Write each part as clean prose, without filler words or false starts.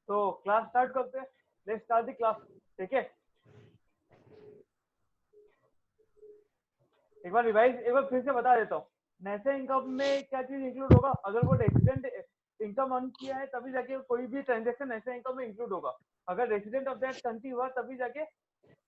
तो class start करते हैं। Let's start the class. ठीक है, एक बार रिवाइज एक बार फिर से बता देता हूँ। नेशनल इनकम में क्या चीज इंक्लूड होगा? अगर वो रेसिडेंट इनकम अर्न किया है तभी जाके कोई भी ट्रांजेक्शन नेशनल इनकम में इंक्लूड होगा। अगर रेसिडेंट ऑफ दैट कंट्री हुआ तभी जाके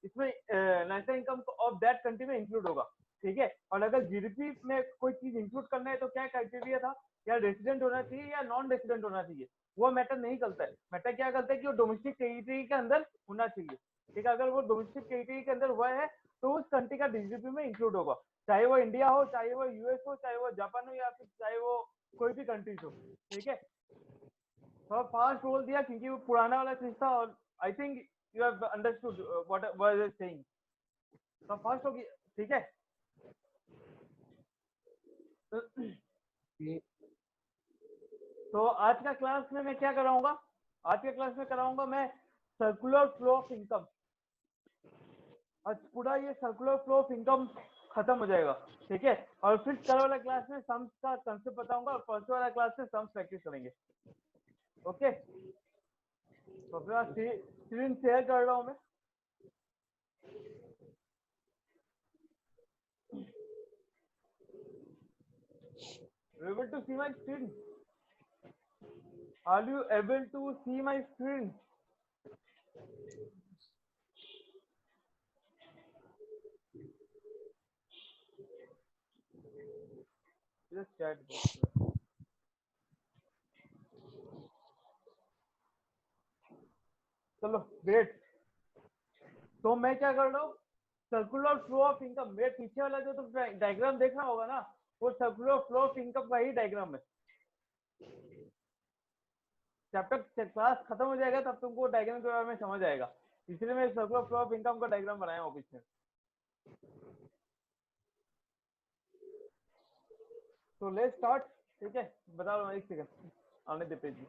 इसमें national income of that country में इंक्लूड होगा। ठीक है, और अगर जीडीपी में कोई चीज इंक्लूड करना है तो क्या क्राइटेरिया था? या रेसिडेंट होना चाहिए या नॉन रेसिडेंट होना चाहिए? वो मैटर नहीं करता है। मैटर क्या करता है कि वो डोमेस्टिक टेरिटरी के अंदर होना चाहिए। ठीक है, अगर वो डोमेस्टिक टेरिटरी के अंदर हुआ है तो उस कंट्री का जीडीपी में इंक्लूड होगा, चाहे वो इंडिया हो, चाहे वो यूएस हो, चाहे वो जापान हो, या फिर चाहे वो कोई भी कंट्रीज हो। ठीक है, थोड़ा फास्ट बोल दिया क्योंकि वो पुराना वाला चीज था और I think you have understood what was I saying. तो फास्ट हो गया। ठीक है, तो आज का क्लास में मैं क्या कराऊंगा? आज के क्लास में कराऊंगा मैं सर्कुलर फ्लो ऑफ इनकम। आज पूरा ये सर्कुलर फ्लो ऑफ इनकम खत्म हो जाएगा। ठीक है, और फिर कल वाला क्लास में सम्स का कंसेप्ट बताऊंगा और परसों वाला क्लास में सम्स प्रैक्टिस करेंगे। ओके, तो अपना स्क्रीन शेयर कर रहा हूँ मैं। able to see my screen? Are you able to see my screen? Just chat box में। चलो ग्रेट। तो मैं क्या कर रहा हूँ? Circular flow of income. मेरे पीछे वाला जो तुम डायग्राम देखा होगा ना, वो सर्कुलर फ्लो ऑफ इनकम का ही डायग्राम है। जब तक क्लास खत्म हो जाएगा तब तुमको डायग्राम के बारे में समझ आएगा, इसलिए मैं सर्कुलर फ्लो ऑफ इनकम का डायग्राम बनाया हूँ पीछे। तो लेट्स स्टार्ट। ठीक है, बता रहा हूँ, एक सेकंड आने दे पेज।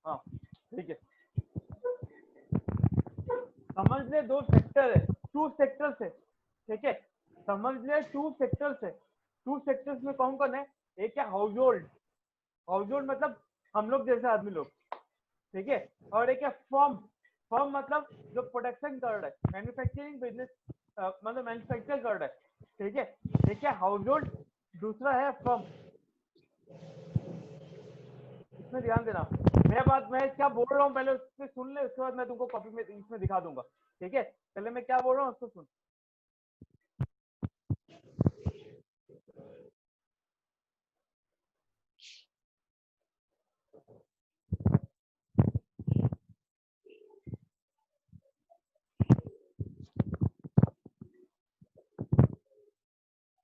हाँ ठीक है, समझ ले दो सेक्टर है, टू सेक्टर्स है। ठीक है, समझ ले टू सेक्टर्स है। टू सेक्टर्स में कौन कौन है? एक है हाउस होल्ड। हाउस होल्ड मतलब हम लोग जैसे आदमी लोग। ठीक है, और एक है फर्म। फर्म मतलब जो प्रोडक्शन कर रहा है, मैन्युफैक्चरिंग बिजनेस, मतलब मैन्युफैक्चर कर रहा है। ठीक है, एक है हाउस होल्ड, दूसरा है फर्म। इसमें ध्यान देना, मेरा बात मैं क्या बोल रहा हूँ पहले उससे सुन ले, उसके बाद मैं तुमको कॉपी में इसमें दिखा दूंगा। ठीक है, पहले मैं क्या बोल रहा हूँ उसको सुन।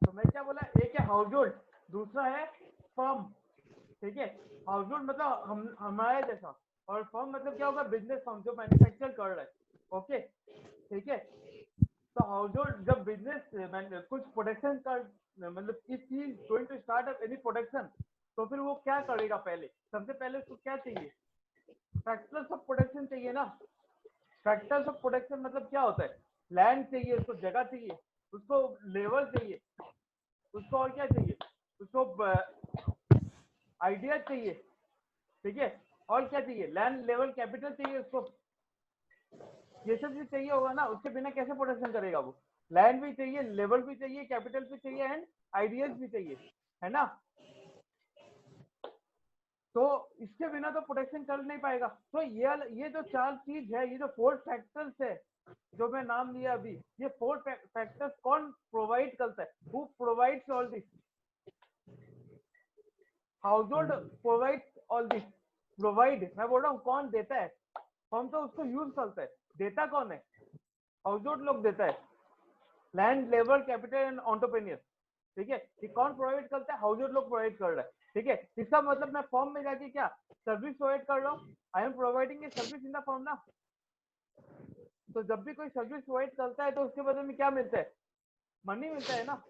तो मैं क्या बोला? एक है हाउस होल्ड, दूसरा है फर्म। ठीक है, हाउस होल्ड मतलब हम हमारे जैसा, और फर्म मतलब क्या होगा? बिजनेस फर्म जो मैन्युफैक्चर कर रहा है। ओके, ठीक है, तो हाउस होल्ड जब बिजनेस कुछ प्रोडक्शन कर, मतलब if he is going to start up any production, तो फिर वो क्या करेगा? पहले सबसे पहले उसको क्या चाहिए? फैक्टर्स ऑफ प्रोडक्शन चाहिए ना। फैक्टर्स ऑफ प्रोडक्शन मतलब क्या होता है? लैंड चाहिए उसको, जगह चाहिए उसको, लेवल चाहिए उसको, और क्या चाहिए उसको? आइडिया चाहिए। ठीक है, और क्या चाहिए? लैंड, लेवल, कैपिटल चाहिए उसको। ये सब चीज चाहिए होगा ना, उसके बिना कैसे प्रोडक्शन करेगा वो? लैंड भी चाहिए, लेवल भी चाहिए, कैपिटल भी चाहिए, एंड आइडियाज भी चाहिए, है ना? तो इसके बिना तो प्रोडक्शन कर नहीं पाएगा। तो ये जो चार चीज है, ये जो फोर फैक्टर्स है जो मैं नाम लिया अभी, ये फोर फैक्टर्स कौन प्रोवाइड करता है? Who provides all this? House hold provides all this. Provide मैं बोल रहा हूँ, कौन देता है? हम तो उसको यूज करते हैं। देता कौन है? हाउस होल्ड लोग देता है, land, labour, capital and entrepreneur. ठीक है, ये कौन प्रोवाइड करता है? हाउस होल्ड लोग प्रोवाइड कर रहा है। ठीक है, इसका मतलब मैं फॉर्म में जाके क्या सर्विस प्रोवाइड कर रहा हूँ? I am providing a service in the form ना। तो जब भी कोई सर्विस प्रोवाइड करता है तो उसके बदले में क्या मिलता है? मनी मिलता है ना।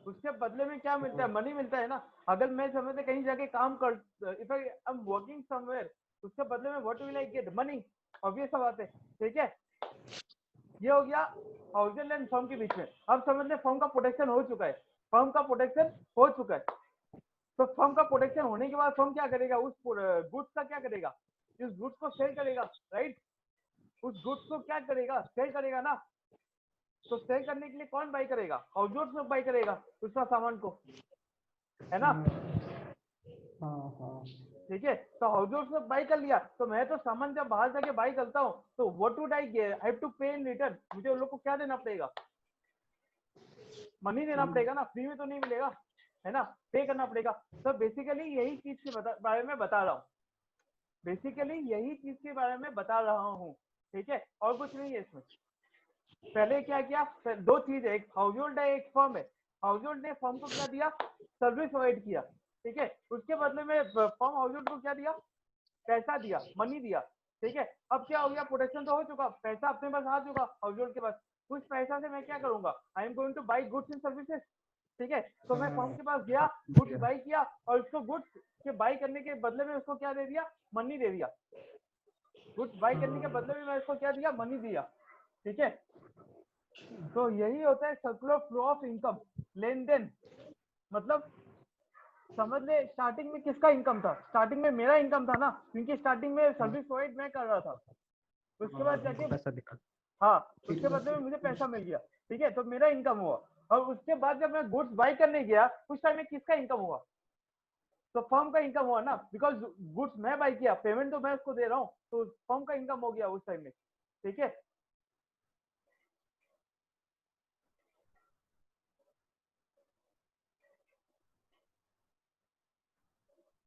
उसके बदले में क्या मिलता है, मनी मिलता है ना। अगर मैं समझते कहीं जाके काम कर, if I am working somewhere, उसके बदले में what will I get, money, obvious बात है, ठीक है। ये हो गया हाउसहोल्ड एंड फर्म के बीच में। अब समझ ले फर्म का प्रोटेक्शन हो चुका है, फर्म का प्रोटेक्शन हो चुका है। तो फर्म का प्रोटेक्शन होने के बाद फर्म क्या करेगा, उस गुड्स का क्या करेगा, इस गुड्स को सेल करेगा, राइट। उस गुड्स को क्या करेगा, सेल करेगा ना। तो सेल करने के लिए कौन बाई करेगा, हाउसहोल्ड लोग बाई करेगा उसका सामान को, है ना। ठीक है, तो हाउसहोल्ड लोग बाई कर लिया, तो मैं तो सामान जब बाहर जाके बाई करता हूँ तो what would I have to pay in return, मुझे उन लोग को क्या देना पड़ेगा, मनी देना पड़ेगा ना, फ्री में तो नहीं मिलेगा, है ना, पे करना पड़ेगा। तो बेसिकली यही चीज के बारे में बता रहा हूँ, बेसिकली यही चीज के बारे में बता रहा हूँ, ठीक है, और कुछ नहीं है इसमें। पहले क्या किया, दो चीज है, एक हाउसहोल्ड है, एक फर्म है। हाउसहोल्ड ने फर्म को क्या दिया, सर्विस प्रोवाइड किया, ठीक है। उसके बदले में फर्म हाउसहोल्ड को क्या दिया, पैसा दिया, मनी दिया, ठीक है। अब क्या हो गया, प्रोटेक्शन तो हो चुका, पैसा अपने पास आ चुका हाउसहोल्ड के पास। उस पैसा से मैं क्या करूंगा, I am going two by goods and services, ठीक है। तो मैं फर्म के पास गया, गुड्स बाई किया, और उसको गुड्स के बाई करने के बदले में उसको क्या दे दिया, मनी दे दिया। गुड्स बाई करने के बदले में मैं उसको क्या दिया, मनी दिया, ठीक है। तो यही होता है सर्कुलर फ्लो ऑफ इनकम, लेन देन। मतलब समझ ले, स्टार्टिंग में किसका इनकम था, स्टार्टिंग में मेरा इनकम था ना, क्योंकि स्टार्टिंग में सर्विस प्रोवाइड मैं कर रहा था। उसके बाद जाके पैसा दिखा, हाँ, उसके बदले में मुझे पैसा मिल गया, ठीक है, तो मेरा इनकम हुआ। और उसके बाद जब मैं गुड्स बाई करने गया उस टाइम में किसका इनकम हुआ, तो फर्म का इनकम हुआ ना, बिकॉज गुड्स मैं बाई किया, पेमेंट तो मैं उसको दे रहा हूँ, तो फर्म का इनकम हो गया उस टाइम में, ठीक है।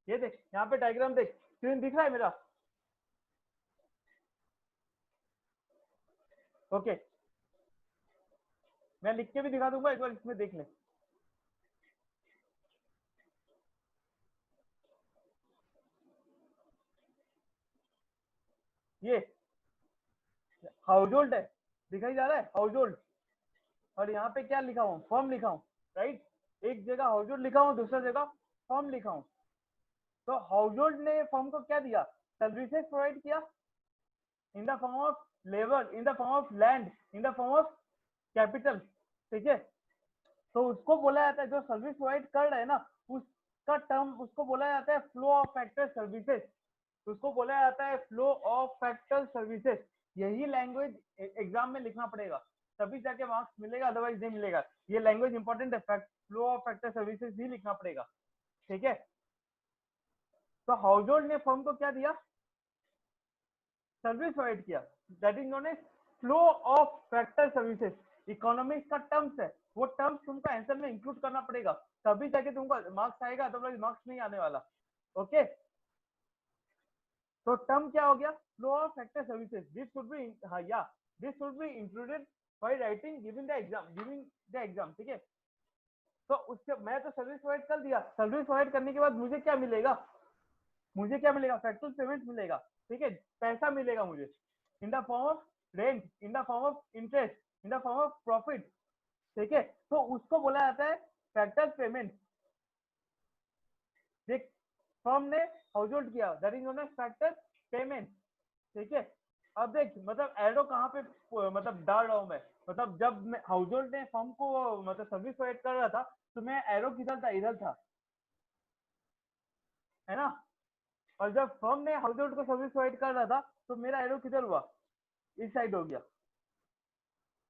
ये देख यहाँ पे डायग्राम देख, स्क्रीन दिख रहा है मेरा, ओके। मैं लिख के भी दिखा दूंगा, एक बार इसमें देख ले। ये हाउस होल्ड है, दिखाई जा रहा है हाउस होल्ड, और यहाँ पे क्या लिखा हूँ, फर्म लिखा हूँ, राइट। एक जगह हाउस होल्ड लिखा हूँ, दूसरा जगह फर्म लिखा हूँ। तो हाउस होल्ड ने फर्म को क्या दिया, सर्विसेज प्रोवाइड किया इन the form of labour, in the form of land, in the form of capital, ठीक है। तो उसको बोला जाता है, जो सर्विस प्रोवाइड कर रहा है ना, उसका टर्म उसको बोला जाता है फ्लो ऑफ फैक्टर सर्विसेज, उसको बोला जाता है फ्लो ऑफ फैक्टर सर्विसेज। यही लैंग्वेज एग्जाम में लिखना पड़ेगा, तभी जाके मार्क्स मिलेगा, अदरवाइज नहीं मिलेगा। ये लैंग्वेज इंपॉर्टेंट है, फ्लो ऑफ फैक्टर सर्विसेज ही लिखना पड़ेगा, ठीक है। तो हाउस होल्ड ने फर्म को क्या दिया, सर्विस प्रोवाइड किया, that is known as flow of factor services. Economics का टर्म्स है, वो टर्म्स तुमको आंसर में इंक्लूड करना पड़ेगा, तभी जाके तुमको मार्क्स आएगा, अदरवाइज मार्क्स नहीं आने वाला, ओके। तो टर्म क्या हो गया, flow of factor services, this should be, हाँ या this should be included by writing giving the exam, ठीक है। तो उससे मैं तो सर्विस प्रोवाइड कर दिया, सर्विस प्रोवाइड करने के बाद मुझे क्या मिलेगा, मुझे क्या मिलेगा, फैक्चुअल पेमेंट मिलेगा, ठीक है, पैसा मिलेगा मुझे इन the form of rent, in the form of interest, in the form of profit, ठीक है। तो उसको बोला जाता है फैक्टर पेमेंट। देख, फर्म ने हाउस होल्ड किया, that is known age factor payment, ठीक है। अब देख, मतलब एरो कहाँ पे मतलब डाल रहा हूँ मैं, मतलब जब मैं हाउस होल्ड ने फर्म को मतलब सर्विस प्रोवाइड कर रहा था, तो मैं एरो किधर था, इधर था, है ना। और जब फर्म ने हाउस होल्ड को सर्विस प्रोवाइड कर रहा था, तो मेरा एरो किधर हुआ, इस साइड हो गया,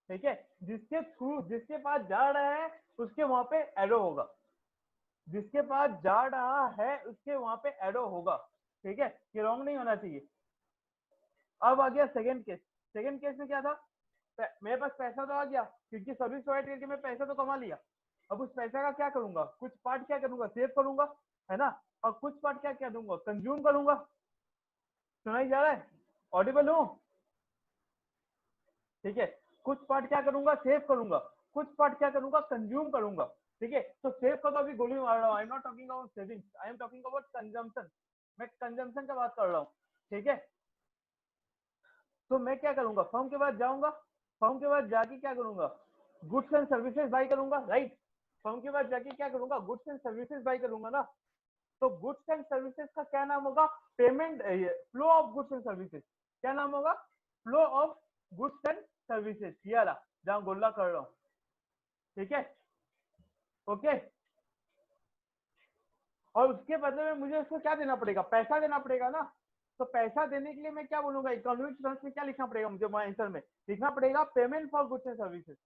ठीक है। जिसके थ्रू, जिसके पास जा रहा है उसके वहां पे एरो होगा, जिसके पास जा रहा है उसके वहां पे एरो होगा, ठीक है। ये रॉन्ग नहीं होना चाहिए। अब आ गया सेकंड केस, सेकंड केस में क्या था, मेरे पास पैसा तो आ गया, क्योंकि सर्विस प्रोवाइड करके मैं पैसा तो कमा लिया। अब उस पैसा का क्या करूंगा, कुछ पार्ट क्या करूंगा, सेव करूंगा, है ना। और कुछ पार्ट क्या क्या दूंगा, कंज्यूम करूंगा। सुनाई जा रहा है, ऑडिबल हूँ, ठीक है। कुछ पार्ट क्या करूंगा, सेव करूंगा, कुछ पार्ट क्या करूंगा, कंज्यूम करूंगा, ठीक है। तो सेव का तो अभी गोली मार रहा हूँ, I am not talking about savings, I am talking about consumption, मैं कंजम्पशन का बात कर रहा हूँ, ठीक है। तो मैं क्या करूंगा, फर्म के पास जाऊंगा, फर्म के पास जाके क्या करूंगा, गुड्स एंड सर्विसेज बाई करूंगा, राइट। फर्म के बाद जाके क्या करूंगा, गुड्स एंड सर्विसेज बाई करूंगा ना। तो गुड्स एंड सर्विसेज का क्या नाम होगा, payment, flow of goods and services. क्या नाम होगा, flow of goods and services. ये वाला जहां गोला कर रहा हूं, ठीक है, ओके। और उसके बदले में मुझे उसको क्या देना पड़ेगा, पैसा देना पड़ेगा ना। तो पैसा देने के लिए मैं क्या बोलूंगा, इकोनॉमिक टर्म्स में क्या लिखना पड़ेगा मुझे, आंसर में लिखना पड़ेगा payment for goods and services.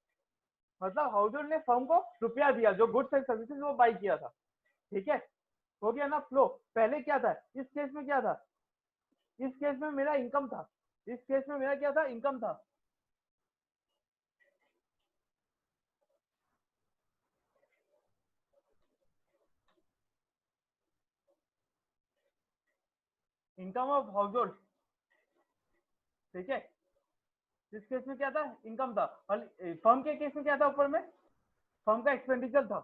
मतलब हाउसहोल्ड ने फर्म को रुपया दिया, जो गुड्स एंड सर्विसेज वो बाई किया था, ठीक है। हो गया ना फ्लो। पहले क्या था, इस केस में क्या था, इस केस में मेरा इनकम था, इस केस में मेरा क्या था, इनकम था। इनकम ऑफ हाउस होल्ड, ठीक है। इस केस में क्या था, इनकम था। और फर्म के केस में क्या था, ऊपर में फर्म का एक्सपेंडिचर था।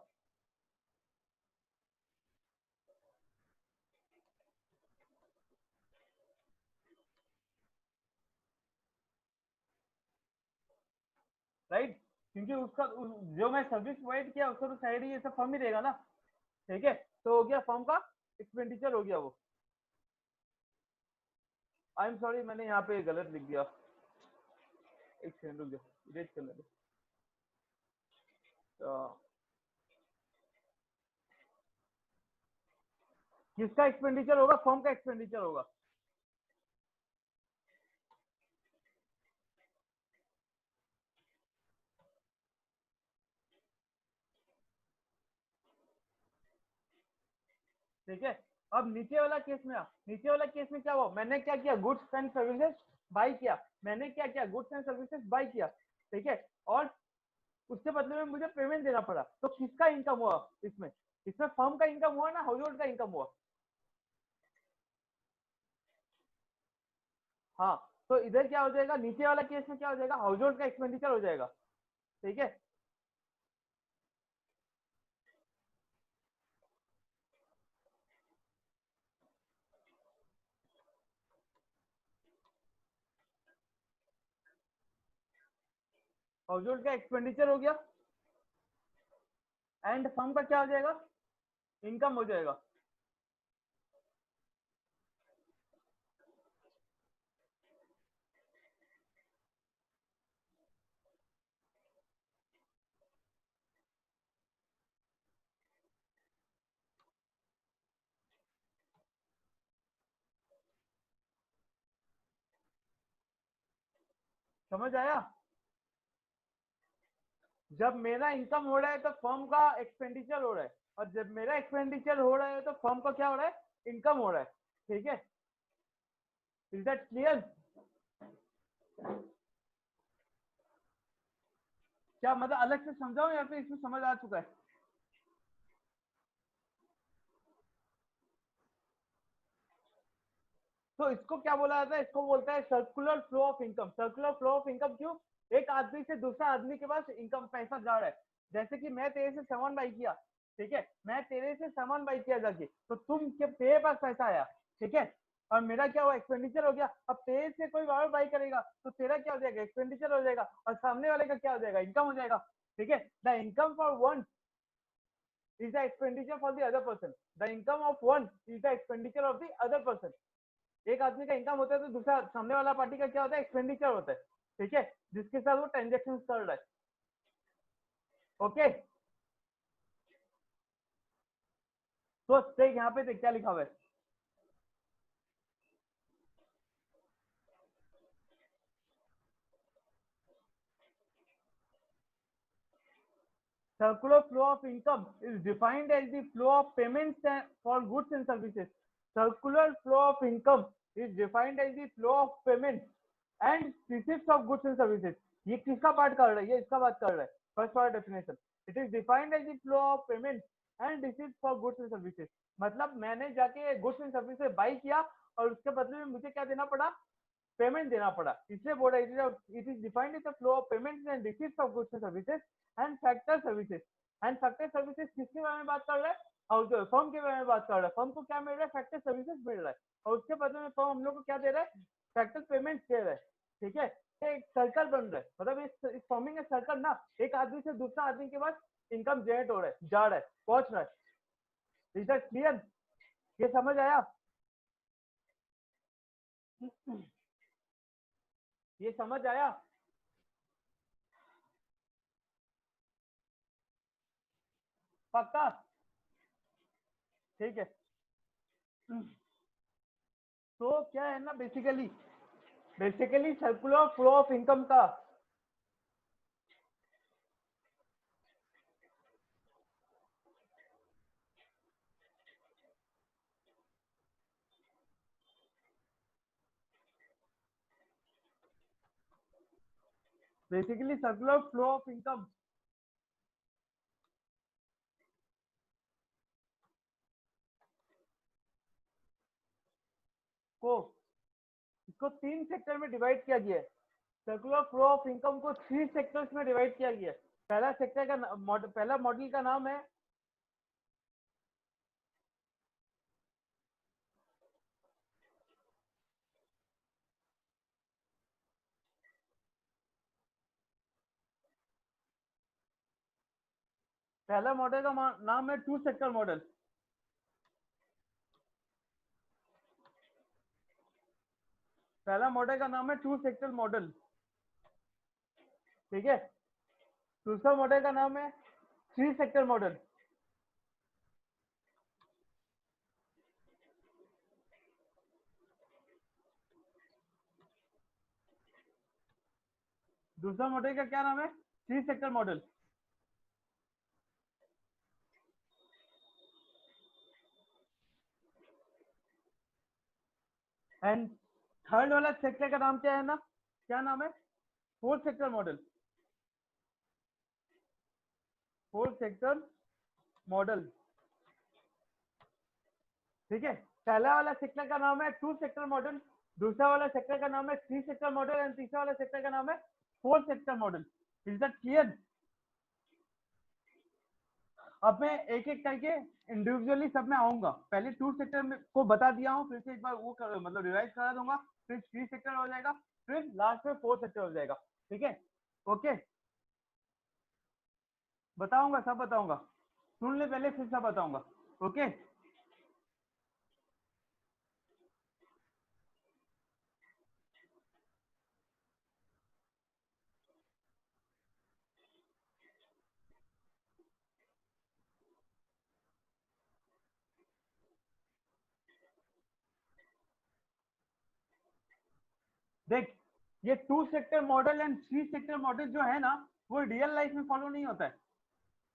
राइट, क्योंकि उसका जो मैं सर्विस प्रोवाइड किया उसका तो सैलरी ये सब फर्म ही देगा ना, ठीक है। तो हो गया फर्म का एक्सपेंडिचर हो गया वो। आई एम सॉरी, मैंने यहाँ पे गलत लिख दिया, एक सेकंड रुक जाओ, इरेज करने दो। किसका एक्सपेंडिचर होगा, फर्म का एक्सपेंडिचर होगा। ठीक है। अब नीचे वाला केस में आ, नीचे वाला केस में क्या हुआ, मैंने क्या किया, गुड्स एंड सर्विसेज बाई किया। मैंने क्या किया, गुड्स एंड सर्विसेज बाई किया, ठीक है। और उसके बदले में मुझे पेमेंट देना पड़ा। तो किसका इनकम हुआ इसमें, इसमें फर्म का इनकम हुआ ना, हाउस होल्ड का इनकम हुआ। हाँ, तो इधर क्या हो जाएगा, नीचे वाला केस में क्या हो जाएगा, हाउस होल्ड का एक्सपेंडिचर हो जाएगा, ठीक है। हाउस होल्ड का एक्सपेंडिचर हो गया, एंड फर्म का क्या हो जाएगा, इनकम हो जाएगा। समझ आया, जब मेरा इनकम हो रहा है तो फर्म का एक्सपेंडिचर हो रहा है, और जब मेरा एक्सपेंडिचर हो रहा है तो फर्म का क्या हो रहा है, इनकम हो रहा है, ठीक है। इज दैट क्लियर, क्या मतलब अलग से समझाऊं या फिर इसमें समझ आ चुका है। तो इसको क्या बोला जाता है, इसको बोलता है circular flow of income. Circular flow of income क्यों, एक आदमी से दूसरा आदमी के पास इनकम, पैसा जा रहा है। जैसे कि मैं तेरे से सामान बाई किया, ठीक है, मैं तेरे से सामान बाई किया जाके, तो तुम के तेरे पास पैसा आया, ठीक है। और मेरा क्या हुआ, एक्सपेंडिचर हो गया। अब तेरे से कोई और बाई करेगा तो तेरा क्या हो जाएगा, एक्सपेंडिचर हो जाएगा, और सामने वाले का क्या हो जाएगा, इनकम हो जाएगा, ठीक है। The income for one is the expenditure for the other person. The income of one is the expenditure of the other person. एक आदमी का इनकम होता है तो दूसरा सामने वाला पार्टी का क्या होता है, एक्सपेंडिचर होता है, ठीक है, जिसके साथ वो ट्रांजेक्शन कर रहा है, ओके। तो देख यहाँ पे देख क्या लिखा हुआ है, circular flow of income is defined as the flow of payments for goods and services. Circular flow of income is defined as the flow of payments and receipts of goods and services. ये किसका part कर रहा है, ये इसका बात कर रहा है, फर्स्ट वाला definition. It is defined as the flow of payment and receipt for goods and services. मतलब मैंने जाके गुड्स एंड सर्विसेज बाई किया और उसके बदले में मुझे क्या देना पड़ा, पेमेंट देना पड़ा। इसलिए बोल रहा है it is defined the flow of payments and receipts of goods and services and factor services. And factor services किसके बारे में बात कर रहा है, और जो फर्म के बारे में बात कर रहा है। फर्म को क्या मिल रहा है, फैक्टर सर्विसेज मिल रहा है, और उसके बदले में फर्म हम लोग को क्या दे रहा है, फैक्टर पेमेंट दे रहा है, ठीक है। एक सर्कल बन रहा है, मतलब इस फॉर्मिंग ए सर्कल ना, एक आदमी से दूसरा आदमी के पास इनकम जनरेट हो रहा है, जा रहा है, पहुंच रहा है। Is that clear? ये समझ आया? ये समझ आया? पक्का? ठीक है। तो क्या है ना, basically circular flow of income का basically circular flow of income को इसको 3 सेक्टर में डिवाइड किया गया है। सर्कुलर फ्लो ऑफ इनकम को 3 सेक्टर्स में डिवाइड किया गया है। पहला सेक्टर का पहला मॉडल का नाम है पहला मॉडल का नाम है 2 सेक्टर मॉडल। पहला मॉडल का नाम है 2 सेक्टर मॉडल, ठीक है। दूसरा मॉडल का नाम है 3 सेक्टर मॉडल। दूसरा मॉडल का क्या नाम है? 3 सेक्टर मॉडल। एंड थर्ड वाला सेक्टर का नाम क्या है ना, क्या नाम है? 4 सेक्टर मॉडल। 4 सेक्टर मॉडल, ठीक है। पहला वाला सेक्टर का नाम है 2 सेक्टर मॉडल, दूसरा वाला सेक्टर का नाम है 3 सेक्टर मॉडल एंड तीसरा वाला सेक्टर का नाम है 4 sector model. Is that clear? अब मैं एक एक करके इंडिविजुअली सब में आऊंगा। पहले 2 सेक्टर में को बता दिया हूँ, फिर से एक बार वो मतलब रिवाइज करा दूंगा, फिर 3 सेक्टर हो जाएगा, फिर लास्ट में 4 सेक्टर हो जाएगा, ठीक है। ओके, बताऊंगा, सब बताऊंगा, सुन ले पहले फिर सब बताऊंगा। ओके, देख, ये 2 sector model and 3 sector model जो है ना, वो रियल लाइफ में फॉलो नहीं होता है।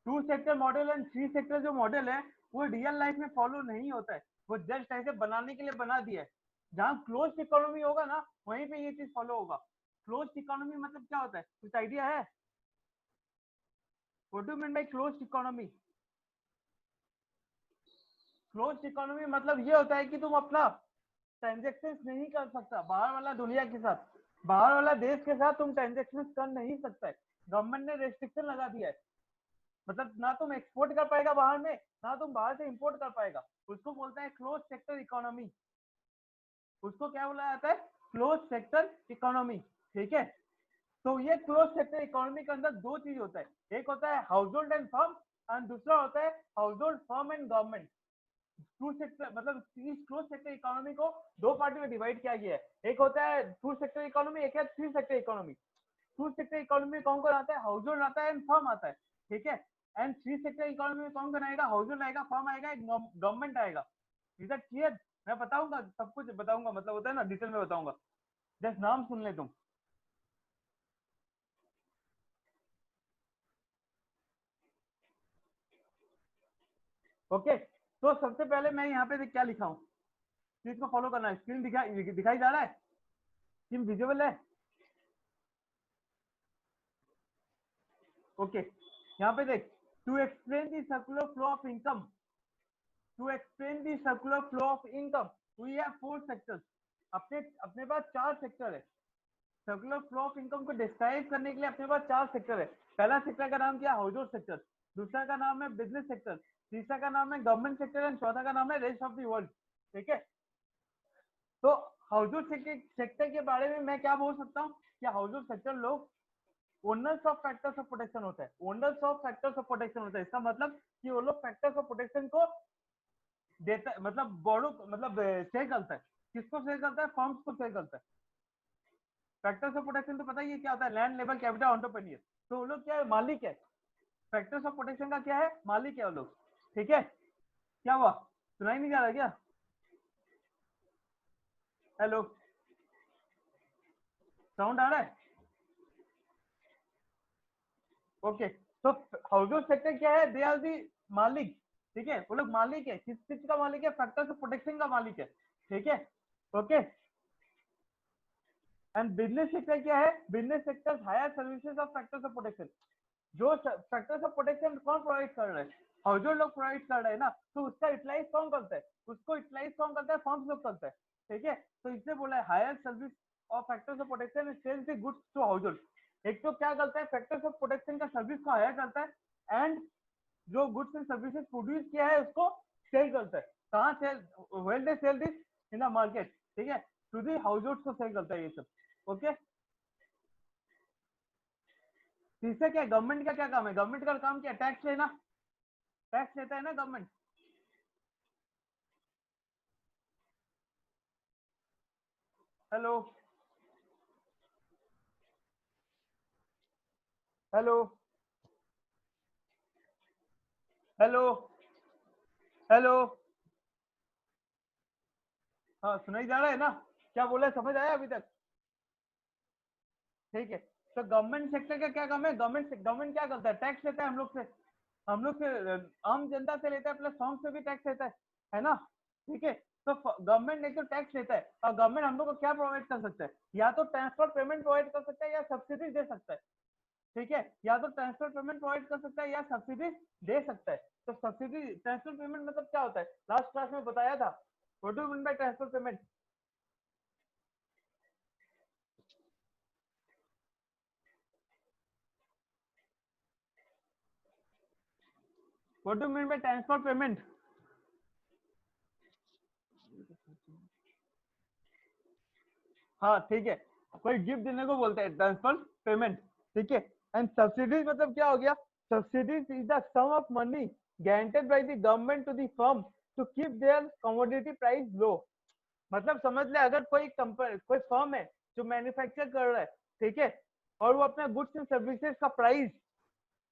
2 सेक्टर मॉडल एंड 3 सेक्टर जो मॉडल है, वो रियल लाइफ में फॉलो नहीं होता है। वो जस्ट ऐसे बनाने के लिए बना दिया है। जहाँ क्लोज इकोनॉमी होगा ना, वहीं पे ये चीज फॉलो होगा। क्लोज इकोनॉमी मतलब क्या होता है, कुछ आइडिया है? What do mean by close economy? Close economy मतलब ये होता है कि तुम अपना ट्रांजेक्शन नहीं कर सकता बाहर वाला दुनिया के साथ, बाहर वाला देश के साथ तुम ट्रांजेक्शन कर नहीं सकता है। गवर्नमेंट ने रेस्ट्रिक्शन लगा दिया है। मतलब ना तुम एक्सपोर्ट कर पाएगा बाहर में, ना तुम बाहर से इंपोर्ट कर पाएगा। उसको बोलते हैं क्लोज सेक्टर इकोनॉमी। उसको क्या बोला जाता है? क्लोज सेक्टर इकोनॉमी, ठीक है। तो ये क्लोज सेक्टर इकोनॉमी के अंदर दो चीज होता है, एक होता है household and firm and दूसरा होता है household firm and government. Two sector मतलब इस क्लोज सेक्टर इकोनॉमी को दो पार्ट में डिवाइड किया गया है। एक होता है टू सेक्टर इकोनॉमी, एक है three sector economy. Two sector economy में कौन कौन आता है? हाउस होल्ड आता है एंड फर्म आता है, ठीक है। एंड थ्री सेक्टर इकोनॉमी में कौन कौन आएगा? हाउस होल्ड आएगा, फर्म आएगा, गवर्नमेंट आएगा। Is that clear? मैं बताऊंगा, सब कुछ बताऊंगा, मतलब होता है ना, डिटेल में बताऊंगा। जस्ट नाम सुन ले तुम। ओके, तो सबसे पहले मैं यहाँ पे क्या लिखा हूँ, चीज को फॉलो करना है। स्क्रीन दिखाई जा रहा है? स्क्रीन विजिबल है? ओके, यहाँ पे देख, to explain the circular flow of income, to explain the circular flow of income we have four sectors. अपने अपने पास चार सेक्टर है। सर्कुलर फ्लो ऑफ इनकम को डिस्क्राइब करने के लिए अपने पास चार सेक्टर है। पहला सेक्टर का नाम क्या? House hold sector. दूसरा का नाम है बिजनेस सेक्टर। तीसरा का नाम है गवर्नमेंट सेक्टर एंड चौथा का नाम है रेस्ट ऑफ द वर्ल्ड, ठीक है। तो हाउस होल्ड सेक्टर के बारे में मैं क्या बोल सकता हूँ कि हाउस होल्ड सेक्टर लोग owners of factors of protection होता है, owners of factors of protection होता है। इसका मतलब कि वो लोग फैक्टर्स ऑफ प्रोटेक्शन को देता है, मतलब बोरो मतलब से करता है। किसको से करता है? फर्म्स को से करता है। फैक्टर्स ऑफ प्रोटेक्शन तो पता ही है क्या होता है, लैंड लेवल कैपिटल एंटरप्रेन्योर। तो वो लोग क्या है? मालिक है। फैक्टर्स ऑफ प्रोटेक्शन का क्या है? मालिक है वो लोग। ठीक है, क्या हुआ? सुनाई नहीं जा रहा क्या? हेलो, साउंड आ रहा है? ओके, तो हाउस सेक्टर क्या है? दे आर दी मालिक। ठीक है, वो लोग मालिक है। किस चीज का मालिक है? फैक्टर्स ऑफ प्रोटेक्शन का मालिक है। ठीक है, ओके। एंड बिजनेस सेक्टर क्या है? Business sector hire services of factors of protection. जो फैक्टर्स ऑफ प्रोटेक्शन कौन प्रोवाइड कर रहे हैं? और जो लोग प्रोवाइड कर रहे हैं ना, तो उसका यूटिलाइज कौन करता है? उसको यूटिलाइज कौन करता है? फर्म्स लोग करता है। ठीक है, तो इससे बोला है hire service of factors of protection sells the goods to household. एक तो क्या करता है? फैक्टर्स ऑफ प्रोटेक्शन का सर्विस को हायर करता है, एंड जो गुड्स एंड सर्विसेज प्रोड्यूस किया है उसको सेल करता है। कहाँ sell? Well they sell this in the market. ठीक है, टू दी हाउस होल्ड को सेल करता है ये सब। ओके, इससे क्या? गवर्नमेंट का क्या काम है? गवर्नमेंट का काम क्या? टैक्स लेना। टैक्स लेता है ना government. Hello, hello, hello, hello. हाँ, सुनाई जा रहा है ना? क्या बोला? समझ आया अभी तक? ठीक है, तो गवर्नमेंट सेक्टर का क्या काम है? गवर्नमेंट क्या करता है? टैक्स लेता है हम लोग से। हम लोग से आम जनता से लेता है, प्लस फॉर्म से भी टैक्स लेता है ना? ठीक है, तो गवर्नमेंट एक तो टैक्स लेता है, और गवर्नमेंट हम लोग को क्या प्रोवाइड कर सकता है? या तो ट्रांसफर पेमेंट प्रोवाइड कर सकता है, या सब्सिडी दे सकता है। ठीक है, या तो ट्रांसफर पेमेंट प्रोवाइड कर सकता है, या सब्सिडी दे सकता है। तो सब्सिडी ट्रांसफर पेमेंट मतलब क्या होता है? लास्ट क्लास में बताया था। What do you mean by transfer payment? What do you mean by transfer payment? हाँ, ठीक है, कोई गिफ्ट देने को बोलते हैं ट्रांसफर पेमेंट। ठीक है, एंड सब्सिडीज मतलब क्या हो गया? Subsidies is the sum of money guaranteed by the government to the firm to keep their commodity price low. मतलब समझ ले, अगर कोई कंपनी, कोई फर्म है जो मैन्युफैक्चर कर रहा है, ठीक है, और वो अपना गुड्स एंड सर्विसेज का प्राइस,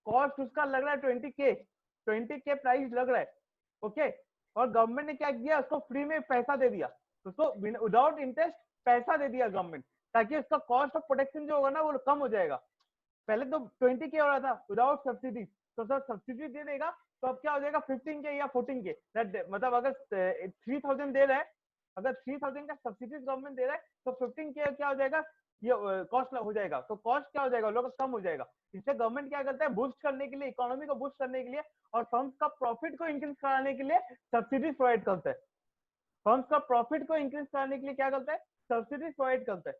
कॉस्ट उसका लग रहा है 20K, 20K प्राइस लग रहा है। ओके, और गवर्नमेंट ने क्या किया? उसको फ्री में पैसा दे दिया, उसको विदाउट इंटरेस्ट पैसा दे दिया गवर्नमेंट, ताकि उसका कॉस्ट ऑफ प्रोटेक्शन जो होगा ना वो कम हो जाएगा। पहले तो 20K हो रहा था विदाउट सब्सिडी, तो सर सब्सिडी दे देगा, तो अब क्या हो जाएगा? 15K या 14K। मतलब अगर 3000 दे रहा है, अगर 3000 का सब्सिडी गवर्नमेंट दे रहा है, तो 15K क्या हो जाएगा? ये कॉस्ट हो जाएगा। तो कॉस्ट क्या हो जाएगा? लोग कम हो जाएगा। इससे गवर्नमेंट क्या करता है? बूस्ट करने के लिए, इकोनॉमी को बूस्ट करने के लिए, और फर्म्स का प्रॉफिट को इंक्रीज कराने के लिए सब्सिडीज प्रोवाइड करता है। फर्म्स का प्रॉफिट को इंक्रीज कराने के लिए क्या करता है? सब्सिडीज प्रोवाइड करता है।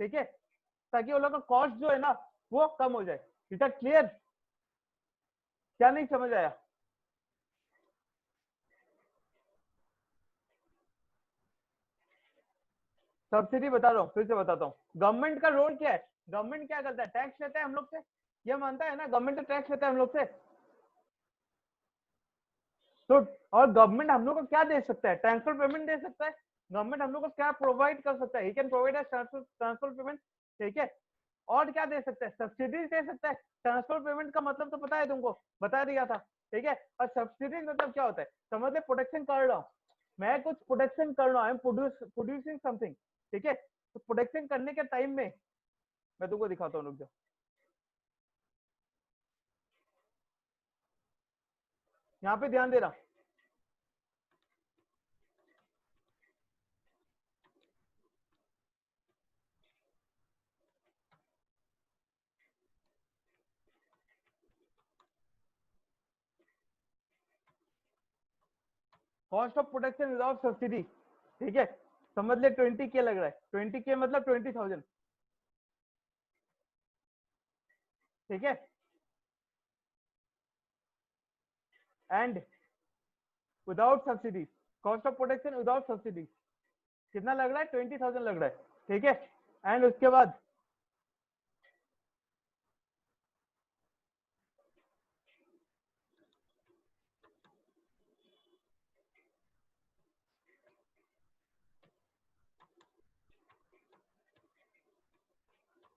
ठीक है, ताकि वो लोग का कॉस्ट जो है ना वो कम हो जाए। Is that clear? क्या नहीं समझ आया? सब्सिडी बता रहा हूँ, फिर से बताता हूँ। गवर्नमेंट का रोल क्या है? गवर्नमेंट क्या करता है? टैक्स लेता है हम लोग से। ये मानता है ना, गवर्नमेंट तो टैक्स लेता है हम लोग से। तो और गवर्नमेंट हम लोग को क्या दे सकता है? ट्रांसफर पेमेंट दे सकता है। गवर्नमेंट हम लोग को क्या प्रोवाइड कर सकता है? He can provide transfer payment. ठीक है, और क्या दे सकता है? सब्सिडीज दे सकता है। ट्रांसफर पेमेंट का मतलब तो पता है तुमको, बता दिया था। ठीक है, और सब्सिडी मतलब क्या होता है? समझ ले, प्रोटेक्शन कर रहा हूँ मैं, कुछ प्रोटेक्शन कर रहा हूँ, आई एम प्रोड्यूसिंग समथिंग। ठीक है, तो प्रोटेक्शन करने के टाइम में मैं तुमको दिखाता हूँ, रुक जाओ। यहाँ पे ध्यान दे रहा। Cost of protection without subsidy. ठीक है, समझ ले 20K लग रहा है। 20K मतलब 20,000। ठीक है, and without subsidy, cost of protection without subsidy कितना लग रहा है? 20,000 लग रहा है। ठीक है, एंड उसके बाद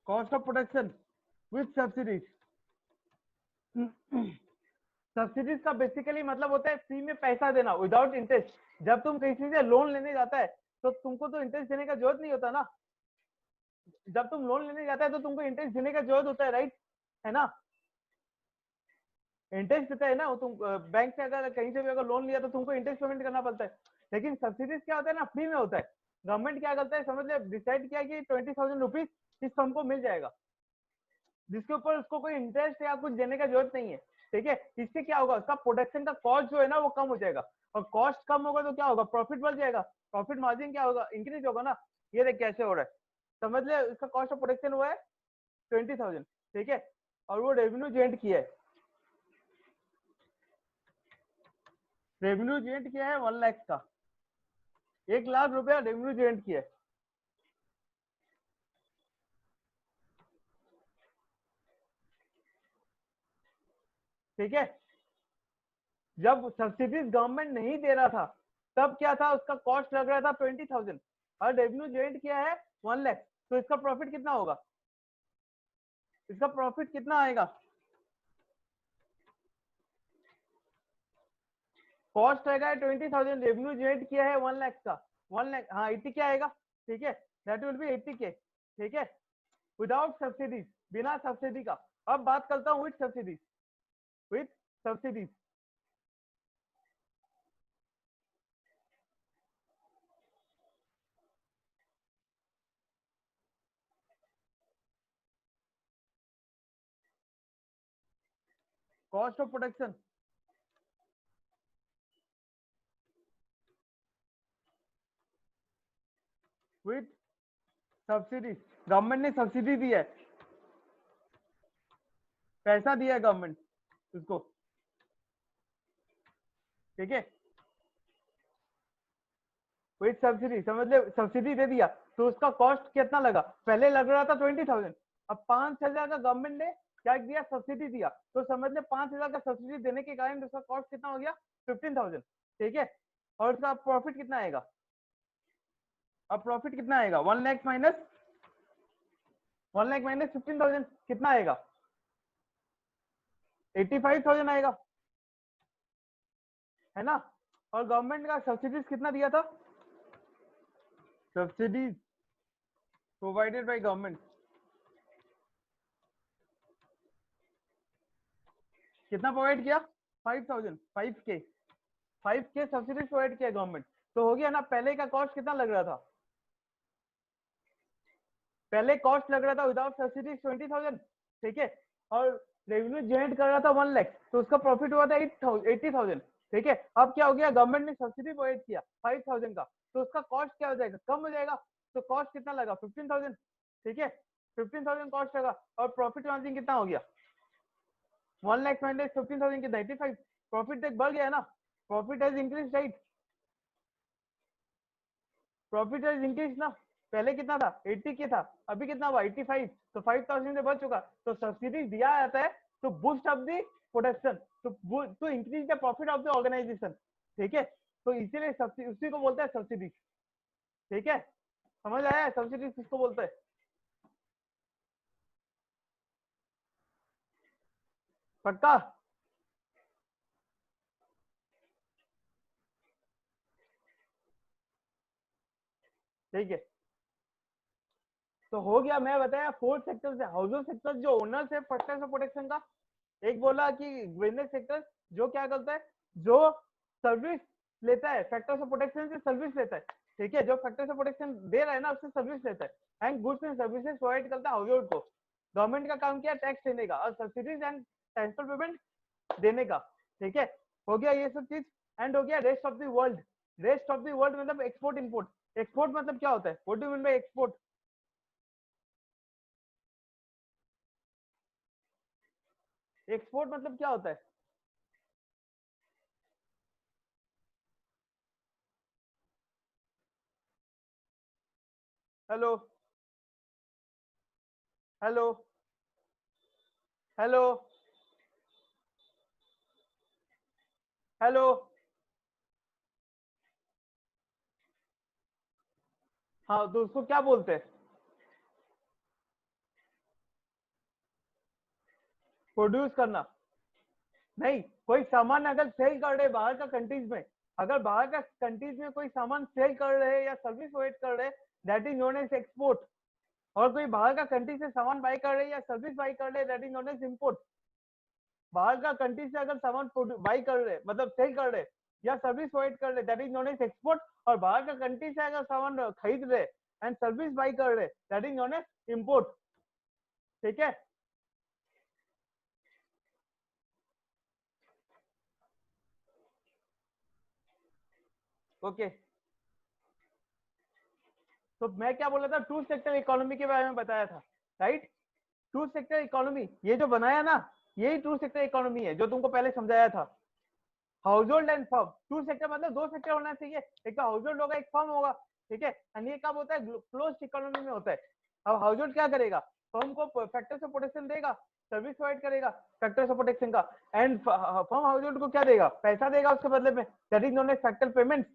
cost of production with subsidies. Subsidies का बेसिकली मतलब होता है फ्री में पैसा देना विदाउट इंटरेस्ट। जब तुम किसी से लोन लेने जाता है तो तुमको तो इंटरेस्ट देने का जरूरत नहीं होता ना। जब तुम लोन लेने जाता है तो तुमको इंटरेस्ट देने का जरूरत होता है, राइट, है ना। इंटरेस्ट देता है ना वो, तुम बैंक से अगर कहीं से भी अगर लोन लिया तो तुमको इंटरेस्ट पेमेंट करना पड़ता है। लेकिन सब्सिडीज क्या होता है ना, फ्री में होता है। गवर्नमेंट क्या करता है, समझ ले, डिसाइड किया कि 20,000 रुपीज इस फर्म को मिल जाएगा, जिसके ऊपर उसको कोई इंटरेस्ट या कुछ देने का जरूरत नहीं है। ठीक है, इससे क्या होगा, उसका प्रोडक्शन का कॉस्ट जो है ना वो कम हो जाएगा, और कॉस्ट कम होगा तो क्या होगा, प्रॉफिट बढ़ जाएगा, प्रॉफिट मार्जिन क्या होगा, इंक्रीज होगा ना। ये देख कैसे हो रहा है, समझ ले, इसका कॉस्ट ऑफ प्रोडक्शन हुआ है 20,000, ठीक है, और वो रेवेन्यू जनरेट किया है, रेवेन्यू जनरेट किया है 1 लाख का, 1 लाख रुपया रेवेन्यू जनरेट किया है। ठीक है, जब सब्सिडीज गवर्नमेंट नहीं दे रहा था तब क्या था, उसका कॉस्ट लग रहा था 20,000 और रेवेन्यू जनरेट किया है 1 लाख, तो इसका प्रॉफिट कितना होगा, इसका प्रॉफिट कितना आएगा, कॉस्ट आएगा 20,000, रेवेन्यू जनरेट किया है 1 लाख का, 1 लाख, हाँ 80 क्या आएगा, ठीक है, दैट विल बी 80K, ठीक है, विदाउट सब्सिडीज, बिना सब्सिडी का। अब बात करता हूँ with subsidies, with subsidies, cost of production with subsidies, government ने सब्सिडी दी है, पैसा दिया है गवर्नमेंट उसको, ठीक है, विथ सब्सिडी, समझ ले, सब्सिडी दे दिया तो उसका कॉस्ट कितना लगा, पहले लग रहा था 20,000, अब 5,000 का गवर्नमेंट ने क्या दिया, सब्सिडी दिया, तो समझ ले 5,000 का सब्सिडी देने के कारण उसका कॉस्ट कितना हो गया, 15,000, ठीक है, और उसका प्रॉफिट कितना आएगा, अब प्रॉफिट कितना आएगा, 1 लाख माइनस 15,000 कितना आएगा, 85,000 आएगा, है ना। और गवर्नमेंट का सब्सिडीज कितना दिया था, सब्सिडीज प्रोवाइडेड बाय गवर्नमेंट कितना प्रोवाइड किया, 5,000, 5K, 5K सब्सिडीज प्रोवाइड किया गवर्नमेंट, तो हो गया ना। पहले का कॉस्ट कितना लग रहा था, पहले कॉस्ट लग रहा था विदाउट सब्सिडीज 20,000, ठीक है, और रेवेन्यू जनरेट कर रहा था 1 लाख, तो उसका प्रॉफिट हुआ था 80,000, ठीक है। अब क्या हो गया, गवर्नमेंट ने सब्सिडी प्रोवाइड किया 5,000 का, तो उसका कॉस्ट क्या हो जाएगा, कम हो जाएगा, तो कॉस्ट कितना लगा, 15,000, ठीक है, 15,000 कॉस्ट लगा, और प्रॉफिट मार्जिन कितना हो गया, 1 लाख माइनस 15,000 कितना, 85, प्रॉफिट तक बढ़ गया ना, profit has increase, right, profit has increase ना, पहले कितना था, 80K था, अभी कितना हुआ, 85, तो 5,000 से बढ़ चुका, तो सब्सिडी दिया जाता है तो बूस्ट अप दी प्रोडक्शन, तो increase the profit of the organisation, ठीक है, तो इसीलिए सब्सिडी उसी को बोलते हैं सब्सिडी, ठीक है, समझ आया सब्सिडी किसको बोलते हैं, पक्का, ठीक है। तो हो गया, मैं बताया 4 सेक्टर से, हाउसिंग सेक्टर जो ओनर्स है फैक्टर्स ऑफ प्रोटेक्शन का, एक बोला कि बिजनेस सेक्टर जो क्या करता है, जो सर्विस लेता है, फैक्टर्स ऑफ प्रोटेक्शन से सर्विस लेता है, ठीक है, जो फैक्टर्स ऑफ प्रोटेक्शन दे रहा है ना उससे सर्विस लेता है, and goods and services provide करता है हाउसहोल्ड को। गवर्नमेंट का काम क्या, टैक्स देने का और सब्सिडीज एंड ट्रांसफर पेमेंट देने का, ठीक है, हो गया ये सब चीज। एंड हो गया rest of the world, rest of the world मतलब एक्सपोर्ट इम्पोर्ट, एक्सपोर्ट मतलब क्या होता है, what do you mean by export, export मतलब क्या होता है, हेलो, हेलो, हेलो, हेलो, हाँ तो उसको क्या बोलते हैं, प्रोड्यूस करना नहीं, कोई सामान अगर सेल कर रहे बाहर का कंट्रीज में, अगर बाहर का कंट्रीज में कोई सामान सेल कर रहे हैं या सर्विस प्रोवाइड कर रहे हैं, that is known as export. और कोई बाहर का कंट्री से सामान बाई कर रहे हैं या सर्विस बाई कर रहे हैं, that is known as import. बाहर का कंट्री से अगर सामान बाई कर रहे मतलब सेल कर रहे या सर्विस प्रोवाइड कर रहे, that is known as export. और बाहर का कंट्री से अगर सामान खरीद रहे एंड सर्विस बाई कर रहे, that is known as import. ठीक है, ओके। तो मैं क्या बोला था, टू सेक्टर इकोनॉमी के बारे में बताया था, राइट। टू सेक्टर इकोनॉमी ये जो बनाया ना, यही टू सेक्टर इकोनॉमी है जो तुमको पहले समझाया था। Household and firm, two sector मतलब दो सेक्टर होना चाहिए, एक तो हाउस होल्ड होगा, एक फर्म होगा। ठीक है, एंड ये कब होता है, क्लोज इकोनॉमी में होता है। अब हाउस होल्ड क्या करेगा, फर्म को फैक्टर्स ऑफ प्रोटेक्शन देगा, सर्विस प्रोवाइड करेगा फैक्टर्स ऑफ प्रोटेक्शन का, एंड फर्म हाउस होल्ड को क्या देगा, पैसा देगा उसके बदले में, that is known age factor payment.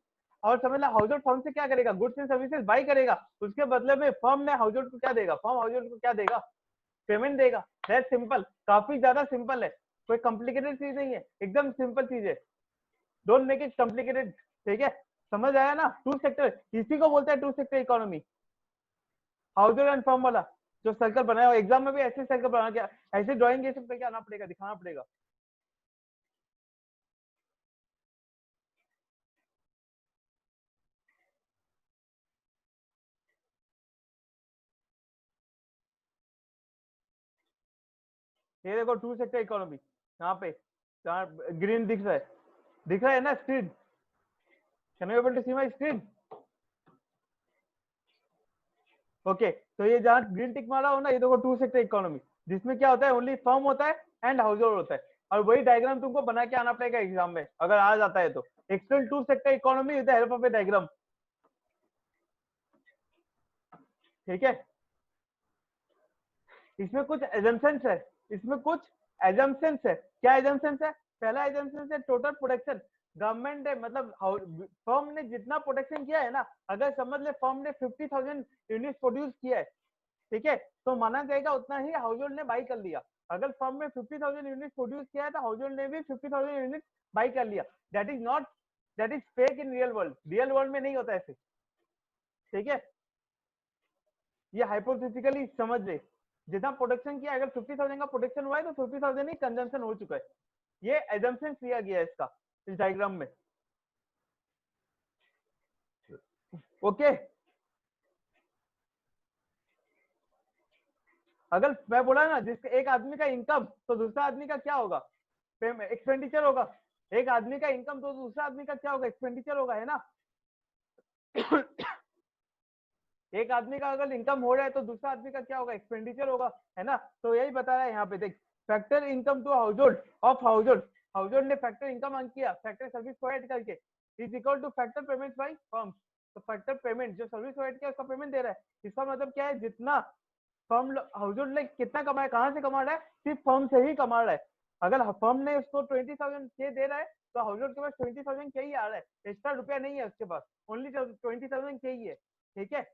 और समझ लो हाउस होल्ड फर्म से क्या करेगा, गुड्स एंड सर्विसेज बाई करेगा, उसके बदले में फर्म ने हाउस होल्ड को क्या देगा, फर्म हाउस होल्ड को क्या देगा, पेमेंट देगा। दैट सिंपल, काफी ज्यादा सिंपल है, कोई कॉम्प्लिकेटेड चीज नहीं है, एकदम सिंपल चीज है। Don't make it complicated. ठीक है, समझ आया ना, टू सेक्टर इसी को बोलते हैं two sector economy, household and firm वाला जो सर्कल बनाया। एग्जाम में भी ऐसे सर्कल बना के, ऐसे ड्राइंग ये सब करके आना पड़ेगा, दिखाना पड़ेगा। ये देखो टू सेक्टर इकोनॉमी, यहाँ पे जहाँ ग्रीन दिख रहा है ना screen, can you able to see my screen? Okay, तो ये जहाँ ग्रीन टिक मारा हो ना, ये देखो टू सेक्टर इकोनॉमी, जिसमें क्या होता है, ओनली फर्म होता है एंड हाउस होल्ड होता है। और वही डायग्राम तुमको बना के आना पड़ेगा एग्जाम में, अगर आ जाता है तो। Explain two sector economy with the help of a diagram. ठीक है, इसमें कुछ एजम्पशंस है, इसमें कुछ एजम्पशंस है। क्या एजम्पशंस है? पहला एजम्पशन है टोटल प्रोडक्शन। गवर्नमेंट है मतलब फर्म ने जितना प्रोडक्शन किया है ना, अगर समझ ले फर्म ने 50,000 यूनिट प्रोड्यूस किया है, ठीक है, तो माना जाएगा उतना ही हाउस होल्ड ने बाई कर लिया। अगर फर्म में 50,000 यूनिट प्रोड्यूस किया है तो हाउस होल्ड ने भी 50,000 यूनिट बाई कर लिया। That is not, that is fake in real world, real world में नहीं होता ऐसे। ठीक है, ये हाइपोथेटिकली समझ ले, जितना प्रोडक्शन किया, अगर 50,000 का प्रोडक्शन हुआ है तो 50,000 ही कंजम्पशन हो चुका है। ये एजम्पशन लिया गया है इसका, इस डायग्राम में। ओके, अगर मैं बोला ना जिसके एक आदमी का इनकम तो दूसरा आदमी का क्या होगा, एक्सपेंडिचर होगा। एक आदमी का इनकम तो दूसरा आदमी का क्या होगा, एक्सपेंडिचर होगा, है ना। एक आदमी का अगर इनकम हो रहा है तो दूसरा आदमी का क्या होगा, एक्सपेंडिचर होगा, है ना। तो यही बता रहा है यहाँ पे, देख, factor income to household of household, household ने फैक्टर इनकम अंक किया फैक्टर सर्विस प्रोवाइड करके, is equal to factor payment by firm. तो फैक्टर पेमेंट जो सर्विस प्रोवाइड किया उसका पेमेंट दे रहा है। इसका मतलब क्या है, जितना फर्म हाउस होल्ड ने कितना कमाया, कहाँ से कमा रहा है, सिर्फ फर्म से ही कमा रहा है। अगर फर्म ने उसको 20,000 के दे रहा है तो हाउस होल्ड के पास 20,000 के ही आ रहा है, एक्स्ट्रा रुपया नहीं है उसके पास, ओनली 20,000 के ही है। ठीक है,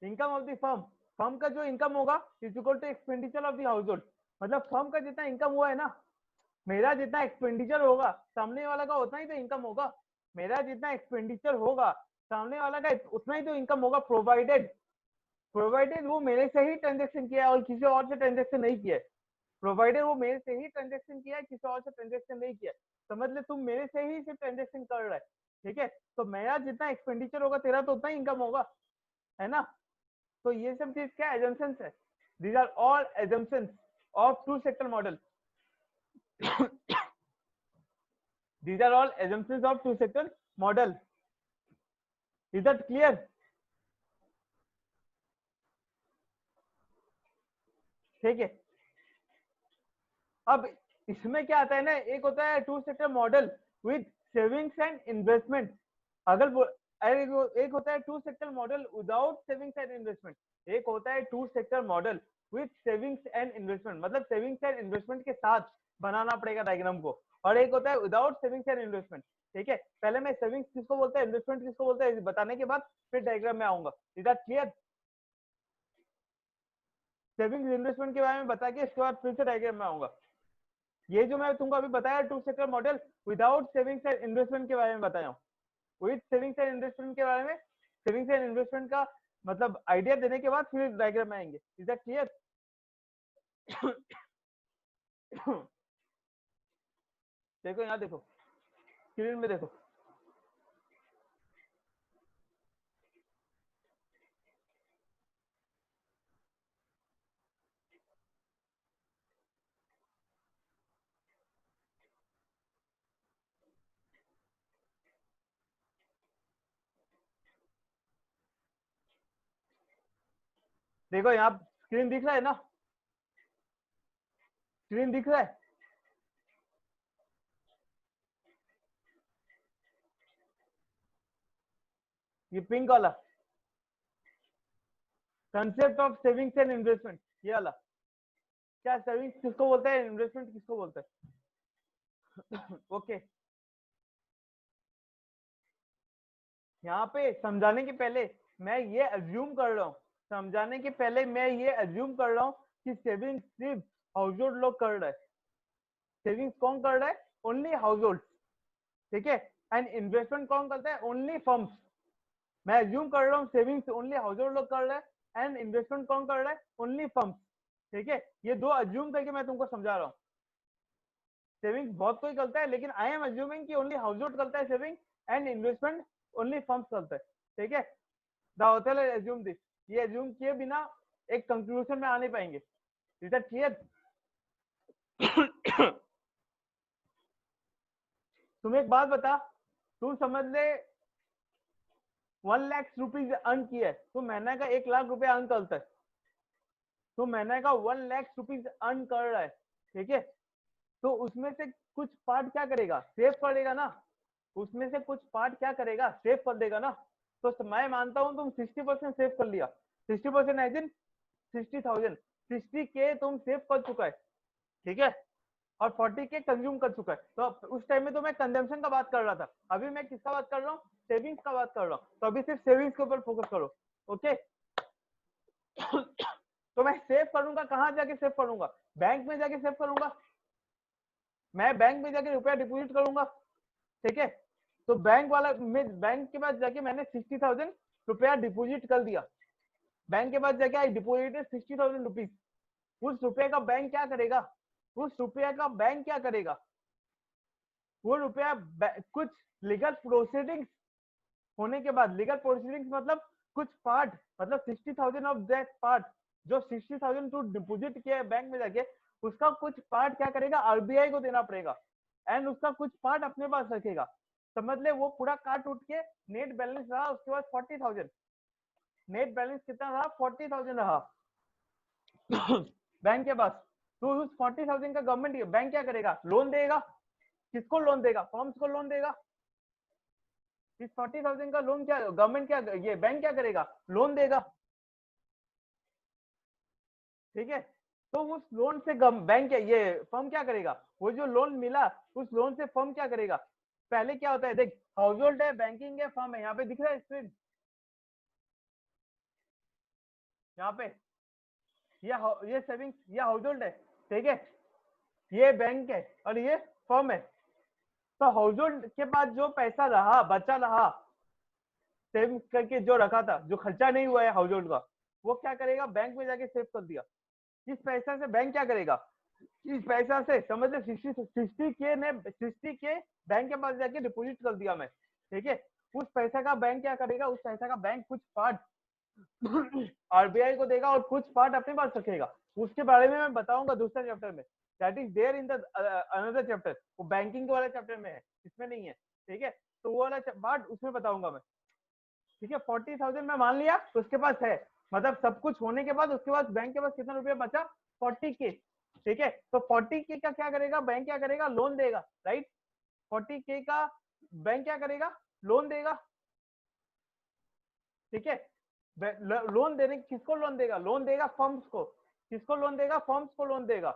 income of the firm, firm का जो इनकम होगा is equal to expenditure of the household. मतलब फर्म का जितना इनकम हुआ है ना, मेरा जितना एक्सपेंडिचर होगा सामने वाला का उतना ही तो इनकम होगा। मेरा जितना एक्सपेंडिचर होगा सामने वाला का उतना ही तो इनकम होगा, प्रोवाइडेड, प्रोवाइडेड वो मेरे से ही ट्रांजेक्शन किया है और किसी और से ट्रांजेक्शन नहीं किया है। प्रोवाइडेड वो मेरे से ही ट्रांजेक्शन किया है, किसी और से ट्रांजेक्शन नहीं किया है। समझ ले, तुम मेरे से ही सिर्फ ट्रांजेक्शन कर रहा है। ठीक है, तो मेरा जितना एक्सपेंडिचर होगा तेरा तो उतना ही इनकम होगा, है ना। तो ये सब चीज क्या एजम्पशंस है, these are all assumptions of two sector model. these are all assumptions of two sector model. Is that clear? ठीक है, अब इसमें क्या आता है ना, एक होता है two sector model with savings and investment. एक होता है two sector model without savings and investment. एक होता है two sector model with savings and investment, मतलब सेविंग्स एंड इन्वेस्टमेंट के साथ बनाना पड़ेगा डायग्राम को। और एक होता है विदाउट सेविंग्स एंड इन्वेस्टमेंट। ठीक है, पहले मैं सेविंग्स किसको बोलते हैं, इन्वेस्टमेंट किसको बोलते हैं बताने के बाद फिर डायग्राम में आऊंगा। Is that clear? Savings investment के बारे में बता के इसके बाद फिर से डायग्राम में आऊंगा। ये जो मैं तुमको अभी बताया two sector model without savings and investment के बारे में बताया हूँ। विद सेविंग्स एंड इन्वेस्टमेंट के बारे में, सेविंग्स एंड इन्वेस्टमेंट का मतलब आइडिया देने के बाद फिर डायग्राम में आएंगे। Is that clear? देखो यहाँ देखो, स्क्रीन में देखो, देखो यहाँ स्क्रीन दिख रहा है ना? स्क्रीन दिख रहा है? ये पिंक वाला concept of savings and investment, ये वाला। क्या सेविंग्स किसको बोलते हैं, इन्वेस्टमेंट किसको बोलते हैं? ओके यहाँ पे समझाने के पहले मैं ये अज्यूम कर रहा हूँ, समझाने के पहले मैं ये अज्यूम कर रहा हूँ कि सेविंग्स सिर्फ हाउस होल्ड लोग कर रहे हैं। सेविंग्स कौन कर रहा है? ओनली हाउस होल्ड, ठीक है। एंड इन्वेस्टमेंट कौन करता है? Only firms. मैं अज्यूम कर रहा हूँ सेविंग्स ओनली हाउस होल्ड लोग कर रहे हैं एंड इन्वेस्टमेंट कौन कर रहा है? ओनली फर्म्स, ठीक है। ये दो अज्यूम करके मैं तुमको समझा रहा हूँ। सेविंग्स बहुत कोई करता है लेकिन आई एम अज्यूमिंग कि ओनली हाउस होल्ड करता है saving and investment only firms करता है, ठीक है। द होटल अज्यूम दिस, ये अज्यूम किए बिना एक कंक्लूजन में आ नहीं पाएंगे। Is that clear? तुम एक बात बता, तू समझ ले 1 लाख रुपीज अर्न किया है, तो महीने का 1 लाख रुपए अर्न करता है, तो महीने का 1 लाख रुपीज अर्न कर रहा है, ठीक है। तो उसमें से कुछ पार्ट क्या करेगा? सेव करेगा ना। उसमें से कुछ पार्ट क्या करेगा? सेव कर देगा ना। तो मैं मानता हूं तुम 60% सेव कर लिया। 60% एज इन 60,000, 60K तुम सेव कर चुका है, ठीक है। और 40K कंज्यूम कर चुका है। तो उस टाइम में तो मैं कंजम्पशन का बात कर रहा था, अभी मैं किसका बात कर रहा हूँ? सेविंग्स का बात कर रहा हूँ। तो अभी सिर्फ सेविंग्स के ऊपर फोकस करो, ओके। तो मैं सेव करूंगा, कहाँ जाके सेव करूंगा? बैंक में जाके सेव करूंगा। मैं बैंक में जाके रुपया डिपॉजिट करूंगा, ठीक है। तो बैंक वाला बैंक के पास जाके मैंने 60,000 रुपया डिपॉजिट कर दिया। बैंक के पास जाके आई डिपॉजिटेड 60,000 रुपीज। उस रुपये का बैंक क्या करेगा? उस रुपये का बैंक क्या करेगा? वो रुपया कुछ लीगल प्रोसीडिंग्स होने के बाद, लीगल प्रोसीडिंग्स मतलब कुछ पार्ट, मतलब 60,000 ऑफ दैट पार्ट, जो 60,000 टू डिपॉजिट किया है बैंक में जाके, उसका कुछ पार्ट क्या करेगा? आरबीआई को देना पड़ेगा एंड उसका कुछ पार्ट अपने पास रखेगा। समझ ले वो पूरा काट उठ के नेट बैलेंस रहा उसके बाद 40,000। नेट बैलेंस कितना रहा? 40,000 रहा बैंक के पास। तो उस 40,000 का गवर्नमेंट बैंक क्या करेगा? लोन देगा। किसको लोन देगा? फर्म्स को लोन देगा। इस 40,000 का लोन क्या गवर्नमेंट क्या ये बैंक क्या करेगा? लोन देगा, ठीक है। तो उस लोन से बैंक क्या ये फर्म क्या करेगा? वो जो लोन मिला उस लोन से फर्म क्या करेगा? पहले क्या होता है देख, हाउस होल्ड है, बैंकिंग है, फर्म है। यहाँ पे दिख रहा है स्क्रीन, यहाँ पे ये सेविंग्स, ये हाउस होल्ड है, ठीक है। ये बैंक है और ये फर्म है। तो हाउस होल्ड के पास जो पैसा रहा, बचा रहा, सेव करके जो रखा था, जो खर्चा नहीं हुआ है हाउस होल्ड का, वो क्या करेगा? बैंक में जाके सेव कर दिया। इस पैसा से बैंक क्या करेगा? इस पैसा से समझ ले 60K बैंक के पास जाके डिपॉजिट कर दिया मैं, ठीक है। उस पैसा का बैंक क्या करेगा? उस पैसा का बैंक कुछ पार्ट आरबीआई को देगा और कुछ पार्ट अपने पास रखेगा। उसके बारे में मैं बताऊंगा दूसरे चैप्टर में, that is there in the another chapter. वो बैंकिंग वाले चैप्टर में है, इसमें नहीं है, ठीक है। तो वो वाला पार्ट उसमें बताऊंगा मैं, ठीक है। 40,000 में मान लिया उसके पास है, मतलब सब कुछ होने के बाद उसके बाद बैंक के पास कितना रुपया बचा? 40K, ठीक है। तो 40K का क्या करेगा बैंक? क्या करेगा? लोन देगा, राइट। 40K का बैंक क्या करेगा? लोन देगा, ठीक है। लोन देने किसको लोन देगा? लोन देगा फर्म्स को। किसको लोन देगा? फर्म्स को लोन देगा।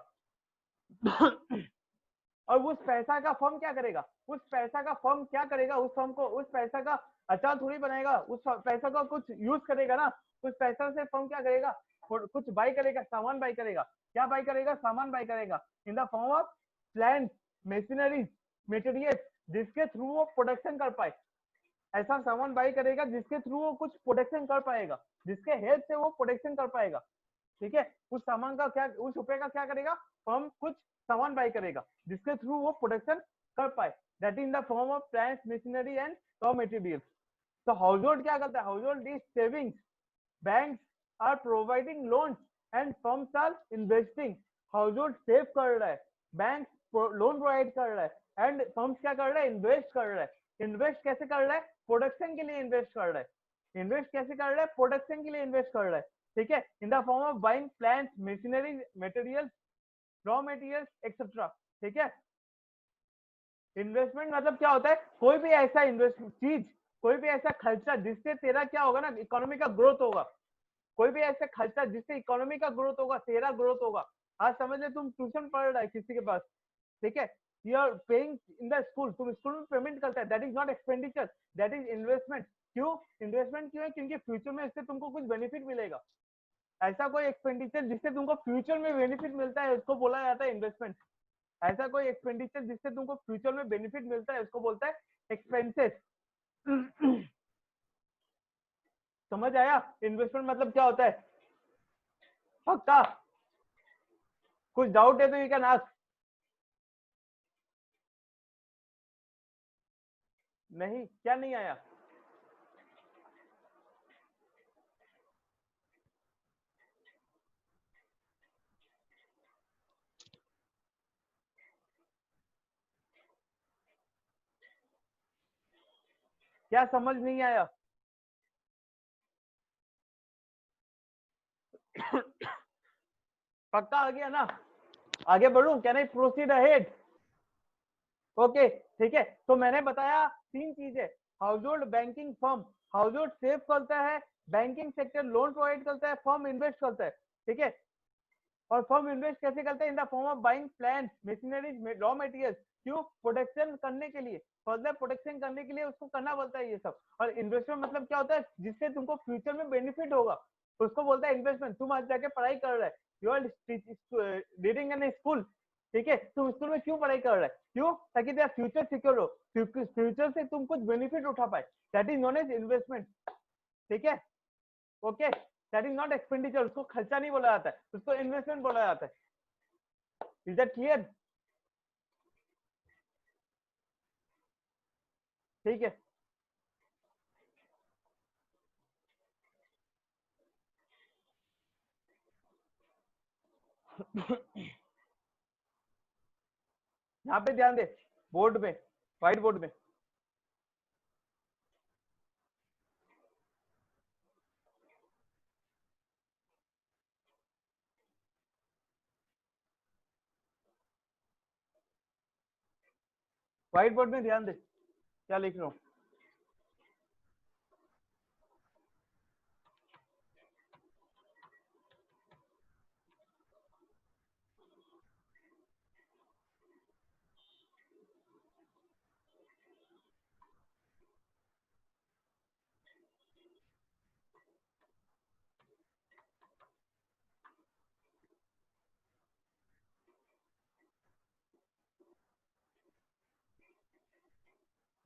और उस पैसा का फर्म क्या करेगा? उस पैसा का फर्म क्या करेगा? उस फर्म को, उस पैसा का अचार थोड़ी बनाएगा, उस पैसा का कुछ यूज करेगा ना। उस पैसा से फर्म क्या करेगा? कुछ बाई करेगा, सामान बाई करेगा। क्या बाई करेगा? सामान बाई करेगा इन the form of plant, machineries, material, जिसके थ्रू वो प्रोडक्शन कर पाए। ऐसा सामान बाई करेगा जिसके थ्रू वो कुछ प्रोडक्शन कर पाएगा, जिसके हेल्प से वो प्रोडक्शन कर पाएगा। ठीक है, उस सामान का क्या, उस रुपए का क्या करेगा? फर्म कुछ सामान बाई करेगा जिसके थ्रू वो प्रोडक्शन कर पाए, that is in the form of plant, machinery and raw material. तो हाउस होल्ड क्या करता है? Household is savings, banks are providing loans and firms are investing. Household save कर रहा है, बैंक लोन प्रोवाइड कर रहा है, एंड फर्म्स क्या कर रहा है? इन्वेस्ट कर रहा है। इन्वेस्ट कैसे कर रहा है? प्रोडक्शन के लिए इन्वेस्ट कर रहा है। इन्वेस्ट कैसे कर रहा है? प्रोडक्शन के लिए इन्वेस्ट कर रहा है। ठीक है, इन the form of buying plant, machinery, material, raw material etcetera. ठीक है, इन्वेस्टमेंट मतलब क्या होता है? कोई भी ऐसा इन्वेस्टमेंट चीज, कोई भी ऐसा खर्चा जिससे तेरा क्या होगा ना, इकोनॉमी का ग्रोथ होगा। कोई भी ऐसा खर्चा जिससे इकोनॉमी का ग्रोथ होगा, तेरा ग्रोथ होगा। आज समझ ले तुम ट्यूशन पढ़ रहा है किसी के पास, ठीक है, you are paying in the school, तुम स्कूल में पेमेंट करता है, that is not expenditure, that is investment. क्यों इन्वेस्टमेंट? क्यों है? क्योंकि फ्यूचर में इससे तुमको कुछ बेनिफिट मिलेगा। ऐसा कोई एक्सपेंडिचर जिससे तुमको फ्यूचर में बेनिफिट मिलता है उसको बोला जाता है इन्वेस्टमेंट। ऐसा कोई एक्सपेंडिचर जिससे तुमको फ्यूचर में बेनिफिट मिलता है उसको बोलता है एक्सपेंसेस। समझ आया इन्वेस्टमेंट मतलब क्या होता है? पक्का? कुछ डाउट है तो यू कैन आस्क। नहीं, क्या नहीं आया? क्या समझ नहीं आया? पक्का आ गया ना? आगे बढ़ू? Can I proceed ahead? Okay, ठीक है। तो मैंने बताया 3 चीजें। House hold banking firm, house hold save करता है, बैंकिंग सेक्टर लोन प्रोवाइड करता है, फर्म इन्वेस्ट करता है। ठीक है, और फर्म इन्वेस्ट कैसे करता है? इन the form of buying plant, machineries, raw material. क्यों? प्रोडक्शन करने के लिए, फर्दर प्रोडक्शन करने के लिए उसको करना पड़ता है ये सब। और इन्वेस्टमेंट मतलब क्या होता है? जिससे तुमको फ्यूचर में बेनिफिट होगा उसको बोलता है इन्वेस्टमेंट। तुम आज जाके पढ़ाई कर रहे है, you are reading in school, ठीक है, तुम स्कूल में क्यों पढ़ाई कर रहे हैं? क्यों? ताकि तेरा फ्यूचर सिक्योर हो, फ्यूचर से तुम कुछ बेनिफिट उठा पाए, that is known as investment. ठीक है, okay, that is not expenditure, उसको खर्चा नहीं बोला जाता है, उसको इन्वेस्टमेंट बोला जाता है। Is that clear? ठीक है, यहाँ पे ध्यान दे, बोर्ड में, व्हाइट बोर्ड में। व्हाइट बोर्ड में ध्यान दे, क्या लिख रहा हूँ।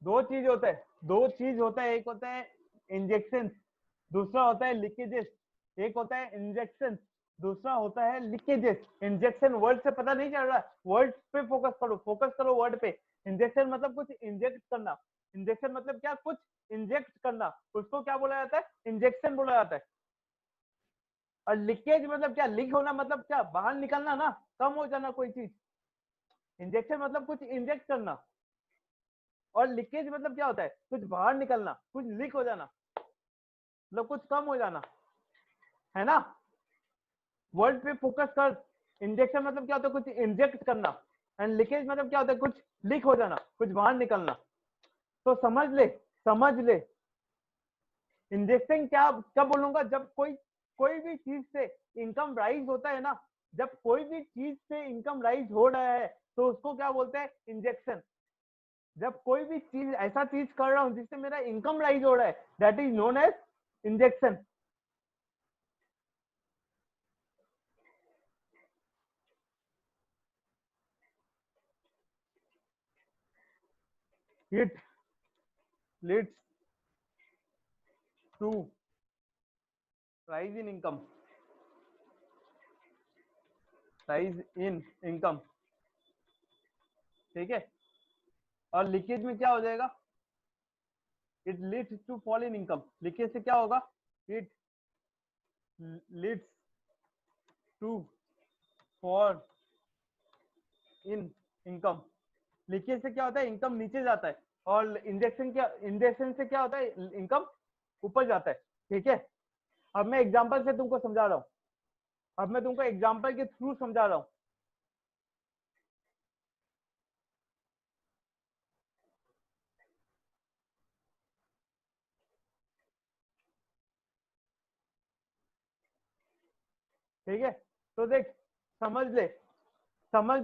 दो चीज होता है, दो चीज होता है, एक होता है इंजेक्शन, दूसरा होता है लीकेजेस। एक होता है इंजेक्शन, दूसरा होता है लीकेजेस। इंजेक्शन वर्ड से पता नहीं चल रहा, वर्ड पे फोकस करो, फोकस करो वर्ड पे। इंजेक्शन मतलब कुछ इंजेक्ट करना, इंजेक्शन मतलब क्या? कुछ इंजेक्ट करना, उसको क्या बोला जाता है? इंजेक्शन बोला जाता है। और लीकेज मतलब क्या? लीक होना मतलब क्या? बाहर निकलना ना, कम हो जाना कोई चीज। इंजेक्शन मतलब कुछ इंजेक्ट करना, और लीकेज मतलब क्या होता है? कुछ बाहर निकलना, कुछ लीक हो जाना, मतलब कुछ कम हो जाना, है ना? वर्ड पे फोकस कर। इंजेक्शन मतलब क्या होता है? कुछ इंजेक्ट करना। एंड लीकेज मतलब क्या होता है? कुछ लीक हो जाना, कुछ बाहर निकलना। तो समझ ले, समझ ले, इंजेक्शन क्या कब बोलूंगा? जब कोई कोई भी चीज से इनकम राइज होता है ना, जब कोई भी चीज से इनकम राइज हो रहा है तो उसको क्या बोलते हैं? इंजेक्शन। जब कोई भी चीज, ऐसा चीज कर रहा हूं जिससे मेरा इनकम राइज हो रहा है, that is known as injection. It leads to rise in income, rise in income, ठीक है। और लीकेज में क्या हो जाएगा, it leads to fall in income, leakage से क्या होगा, it leads to fall in income, leakage से क्या होता है, इनकम नीचे जाता है, और इंजेक्शन से क्या होता है, इनकम ऊपर जाता है, ठीक है। अब मैं एग्जांपल से तुमको समझा रहा हूँ, अब मैं तुमको एग्जांपल के थ्रू समझा रहा हूँ। ठीक है, तो देख, समझ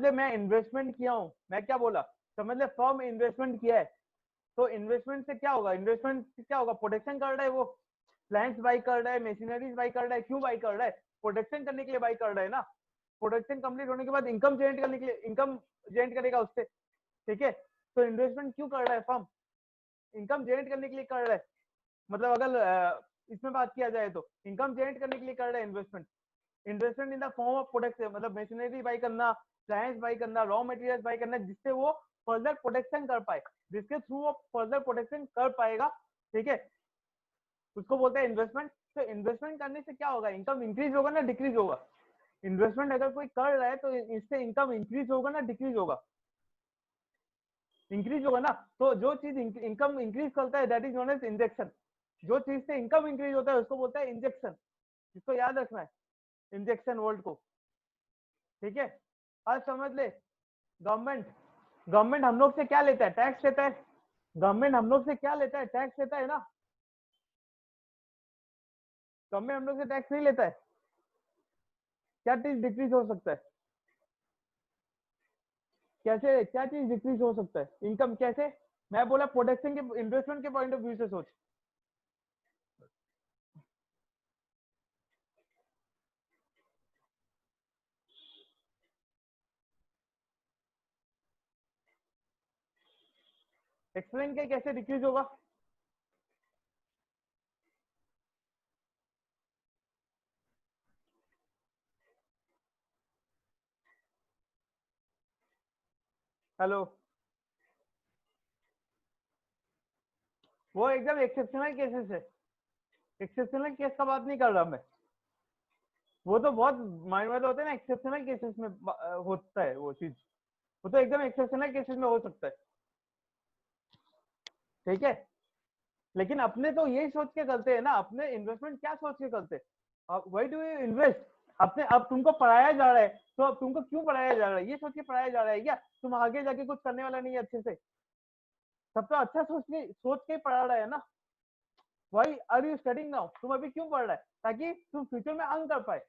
ले मैं इन्वेस्टमेंट किया हूँ, मैं क्या बोला, समझ ले फर्म इन्वेस्टमेंट किया है, तो इन्वेस्टमेंट से क्या होगा, इन्वेस्टमेंट से क्या होगा, प्रोटेक्शन कर रहा है, वो प्लांट्स बाई कर रहा है, मशीनरीज बाई कर रहा है, क्यों बाई कर रहा है, प्रोटेक्शन करने के लिए बाई कर रहा है ना, प्रोटेक्शन कंप्लीट होने के बाद इनकम जनरेट करने के लिए, इनकम जनरेट करेगा उससे, ठीक है। तो इन्वेस्टमेंट क्यों कर रहा है फर्म, इनकम जनरेट करने के लिए कर रहा है, मतलब अगर इसमें बात किया जाए तो इनकम जनरेट करने के लिए कर रहा है investment, investment in the form of product, मतलब मशीनरी बाई करना, प्लांट्स बाई करना, रॉ मटेरियल्स बाई करना, जिससे वो फर्दर प्रोटेक्शन कर पाए, जिसके थ्रू वो फर्दर प्रोटेक्शन कर पाएगा, ठीक है, उसको बोलते हैं इन्वेस्टमेंट। तो इन्वेस्टमेंट करने से क्या होगा, इनकम इंक्रीज होगा ना डिक्रीज होगा, इन्वेस्टमेंट अगर कोई कर रहा है तो इससे इनकम इंक्रीज होगा ना डिक्रीज होगा, इंक्रीज होगा ना। तो जो चीज इनकम इंक्रीज करता है that is known as injection, जो चीज से इनकम इंक्रीज होता है उसको बोलता है इंजेक्शन, इसको याद रखना है, इंजेक्शन वर्ड को, ठीक है। आज समझ ले, गवर्नमेंट गवर्नमेंट हम लोग से क्या लेता है, टैक्स लेता है, गवर्नमेंट हम लोग से क्या लेता है, टैक्स लेता है ना, गवर्नमेंट हम लोग से टैक्स नहीं लेता है, क्या चीज डिक्रीज हो सकता है, कैसे, क्या चीज डिक्रीज हो सकता है, इनकम कैसे, मैं बोला प्रोटेक्शन के, इन्वेस्टमेंट के पॉइंट ऑफ व्यू से सोच, एक्सप्लेन के कैसे डिक्रीज होगा, हेलो, वो एकदम एक्सेप्शनल केसेस है, एक्सेप्शनल केस का बात नहीं कर रहा मैं, वो तो बहुत माइंड में होते हैं ना, एक्सेप्शनल केसेस में होता है वो चीज, वो तो एकदम एक्सेप्शनल केसेस में हो सकता है, ठीक है। लेकिन अपने तो यही सोच के करते हैं ना, अपने इन्वेस्टमेंट क्या सोच के करते हैं, व्हाई डू यू इन्वेस्ट, अपने, अब तुमको पढ़ाया जा रहा है, तो अब तुमको क्यों पढ़ाया जा रहा है, ये सोच के पढ़ाया जा रहा है क्या, तुम आगे जाके कुछ करने वाला नहीं है अच्छे से, सब तो अच्छा सोच के पढ़ा रहा है ना, why are you studying now, तुम अभी क्यों पढ़ रहा है, ताकि तुम फ्यूचर में अर्न कर पाए,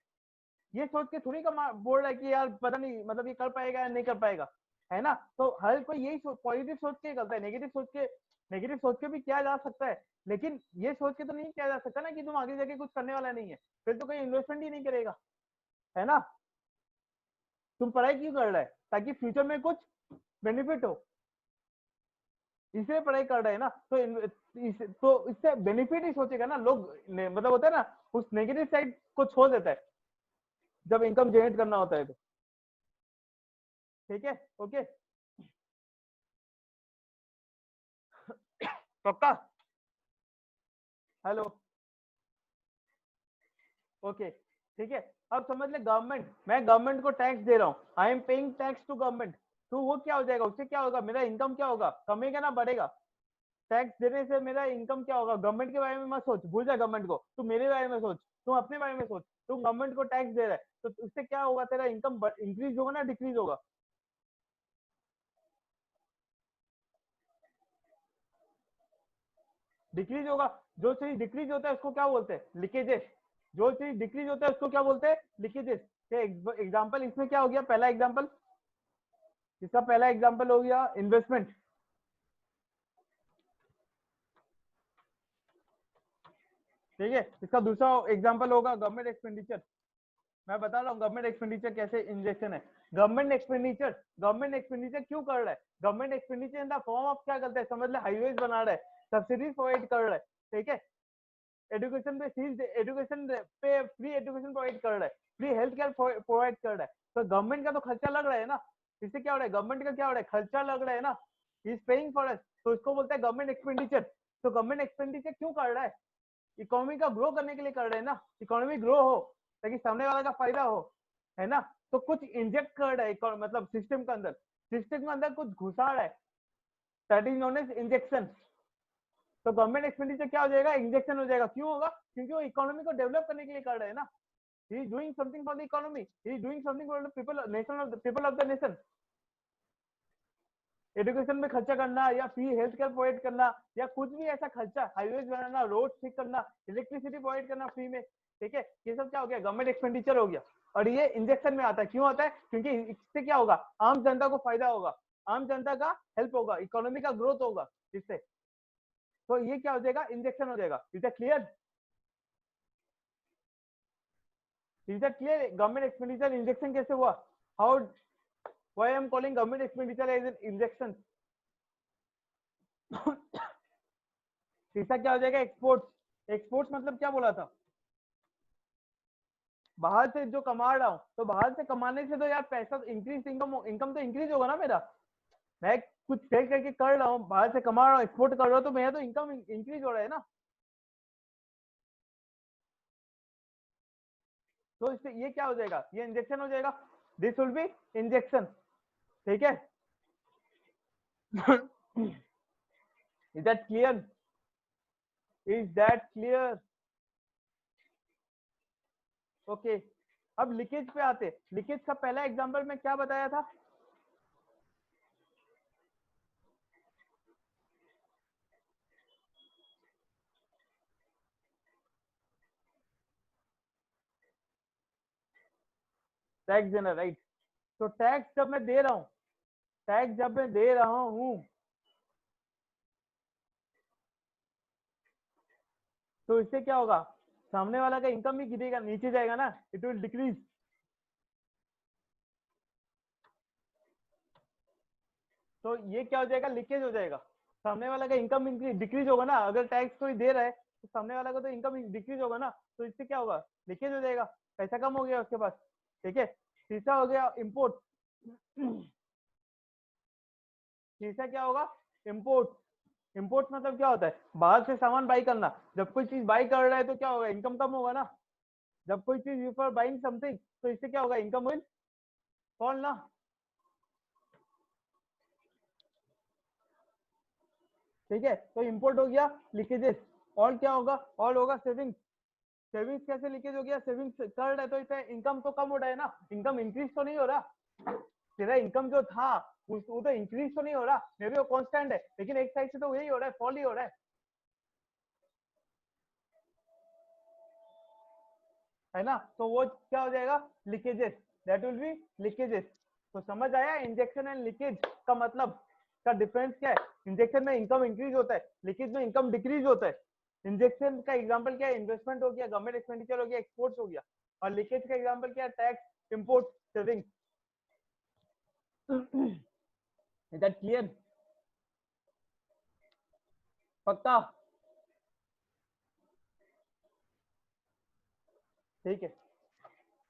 ये सोच के थोड़ी का बोल रहा है कि यार पता नहीं, मतलब ये कर पाएगा या नहीं कर पाएगा, है ना। तो हर कोई यही पॉजिटिव सोच के करता है, नेगेटिव सोच के भी किया जा सकता है, लेकिन ये सोच के तो नहीं किया जा सकता ना कि तुम आगे जाके कुछ करने वाला नहीं है, फिर तो कोई इन्वेस्टमेंट ही नहीं करेगा, है ना। तुम पढ़ाई क्यों कर रहा है, ताकि फ्यूचर में कुछ बेनिफिट हो, इसलिए पढ़ाई कर रहे हैं ना, तो तो इससे बेनिफिट ही सोचेगा ना लोग, मतलब होता है ना, उस नेगेटिव साइड को छोड़ देता है जब इनकम जनरेट करना होता है तो, ठीक है, ओके, पक्का, हेलो, ओके, ठीक है। अब समझ ले, मैं गवर्नमेंट को टैक्स दे रहा हूँ, I am paying tax to government, तो वो क्या हो जाएगा, उससे क्या होगा, मेरा इनकम क्या होगा, कमेगा ना बढ़ेगा, टैक्स देने से मेरा इनकम क्या होगा, गवर्नमेंट के बारे में मत सोच, भूल जा गवर्नमेंट को, तू मेरे बारे में सोच, तुम अपने बारे में सोच, तुम गवर्नमेंट को टैक्स दे रहा है, तो उससे क्या होगा, तेरा इनकम इंक्रीज होगा ना डिक्रीज होगा, डिक्रीज होगा, जो चीज डिक्रीज होता है उसको क्या बोलते हैं, लीकेजेस, जो चीज डिक्रीज होता है उसको क्या बोलते हैं, लीकेजेस। एग्जाम्पल इसमें क्या हो गया, पहला एग्जाम्पल, इसका पहला एग्जाम्पल हो गया इन्वेस्टमेंट, ठीक है, इसका दूसरा एग्जाम्पल होगा गवर्नमेंट एक्सपेंडिचर, मैं बता रहा हूँ गवर्नमेंट एक्सपेंडिचर कैसे इंजेक्शन है। गवर्नमेंट एक्सपेंडिचर क्यों कर रहा है? Government expenditure in the form of क्या करता है, समझ ले, हाईवेज बना रहा है, सब्सिडीज प्रोवाइड कर रहा है, ठीक है, एजुकेशन पे फ्री एजुकेशन प्रोवाइड कर रहा है, फ्री हेल्थ केयर प्रोवाइड कर रहा है, तो गवर्नमेंट का तो खर्चा लग रहा है ना। इससे क्या हो रहा है, गवर्नमेंट का क्या हो रहा है, खर्चा लग रहा है ना, इज पेइंग फॉर अस, तो इसको बोलते हैं गवर्नमेंट एक्सपेंडिचर। तो गवर्नमेंट एक्सपेंडिचर क्यों कर रहा है? इकोनॉमी का ग्रो करने के लिए कर रहे हैं ना, इकोनॉमी ग्रो हो ताकि सामने वाला का फायदा हो, है ना। तो कुछ इंजेक्ट कर रहा है, मतलब सिस्टम के अंदर कुछ घुसा रहा है, that is known as injection. तो गवर्नमेंट एक्सपेंडिचर क्या हो जाएगा, इंजेक्शन हो जाएगा। क्यों होगा? क्योंकि वो इकोनॉमी को डेवलप करने के लिए कर रहे हैं ना। He is doing something for the economy, he is doing something for the people, people of the nation. Education में खर्चा करना या फ्री हेल्थ केयर प्रोवाइड करना या कुछ भी ऐसा खर्चा, हाईवेज बनाना, रोड ठीक करना, इलेक्ट्रिसिटी प्रोवाइड करना फ्री में, ठीक है, ये सब क्या हो गया, गवर्नमेंट एक्सपेंडिचर हो गया। और ये इंजेक्शन में आता है। क्यों आता है? क्योंकि इससे क्या होगा, आम जनता को फायदा होगा, आम जनता का हेल्प होगा, इकोनॉमी का ग्रोथ होगा इससे। तो ये क्या हो जाएगा, इंजेक्शन हो जाएगा। Is that clear? Is that clear? Government expenditure injection कैसे हुआ? How, why I am calling government expenditure as an injection? तीसरा क्या हो जाएगा, एक्सपोर्ट्स। एक्सपोर्ट्स मतलब क्या बोला था, बाहर से जो कमा रहा हूँ, तो बाहर से कमाने से तो यार पैसा इंक्रीज, इनकम तो इंक्रीज होगा ना मेरा। मैं कुछ सेल करके कर रहा हूँ, बाहर से कमा रहा हूँ, एक्सपोर्ट कर रहा हूँ, तो मेरा तो इनकम इंक्रीज हो रहा है ना। तो इससे ये क्या हो जाएगा, ये इंजेक्शन हो जाएगा। दिस विल बी इंजेक्शन, ठीक है। Is that clear? Is that clear? Okay. अब लीकेज पे आते। लीकेज का पहला एग्जांपल में क्या बताया था, टैक्स देना, राइट। तो टैक्स जब मैं दे रहा हूँ, टैक्स जब मैं दे रहा हूँ, तो इससे क्या होगा, सामने वाला का इनकम भी गिरेगा, नीचे जाएगा ना, इट विल डिक्रीज। तो ये क्या हो जाएगा, लीकेज हो जाएगा, सामने वाला का इनकम इंक्रीज डिक्रीज होगा ना। अगर टैक्स कोई दे रहा है तो सामने वाला का तो इनकम डिक्रीज होगा ना, तो इससे क्या होगा, लीकेज हो जाएगा, पैसा कम हो गया उसके पास, ठीक है। तीसरा हो गया इम्पोर्ट। तीसरा क्या होगा, इम्पोर्ट। इम्पोर्ट मतलब क्या होता है, बाहर से सामान बाई करना। जब कोई चीज बाई कर रहा है तो क्या होगा, इनकम कम होगा ना। जब कोई चीज यू फॉर बाइंग समथिंग, तो इससे क्या होगा, इनकम विल फॉल ना, ठीक है। तो इम्पोर्ट हो गया, लीकेजेस। और क्या होगा, और होगा सेविंग्स। सेविंग्स कैसे लीकेज हो गया, सेविंग्स कर रहे तो इससे इनकम तो कम हो रहा है ना, इनकम इंक्रीज तो नहीं हो रहा। तेरा इनकम जो था वो तो इंक्रीज तो नहीं हो रहा, मे बी वो कांस्टेंट है, लेकिन एक साइड से तो वही हो रहा है, फॉल ही हो रहा है ना। तो वो क्या हो जाएगा, leakages, that will be leakages. तो समझ आया इंजेक्शन एंड लीकेज का मतलब, का डिफरेंस क्या है। इंजेक्शन में इनकम इंक्रीज होता है, लीकेज में इनकम डिक्रीज होता है। इंजेक्शन का एग्जांपल क्या है, इन्वेस्टमेंट हो गया, गवर्नमेंट एक्सपेंडिचर हो गया, एक्सपोर्ट्स हो गया। और लीकेज का एग्जांपल क्या है, tax, import, saving. Is that clear? पक्का? ठीक है,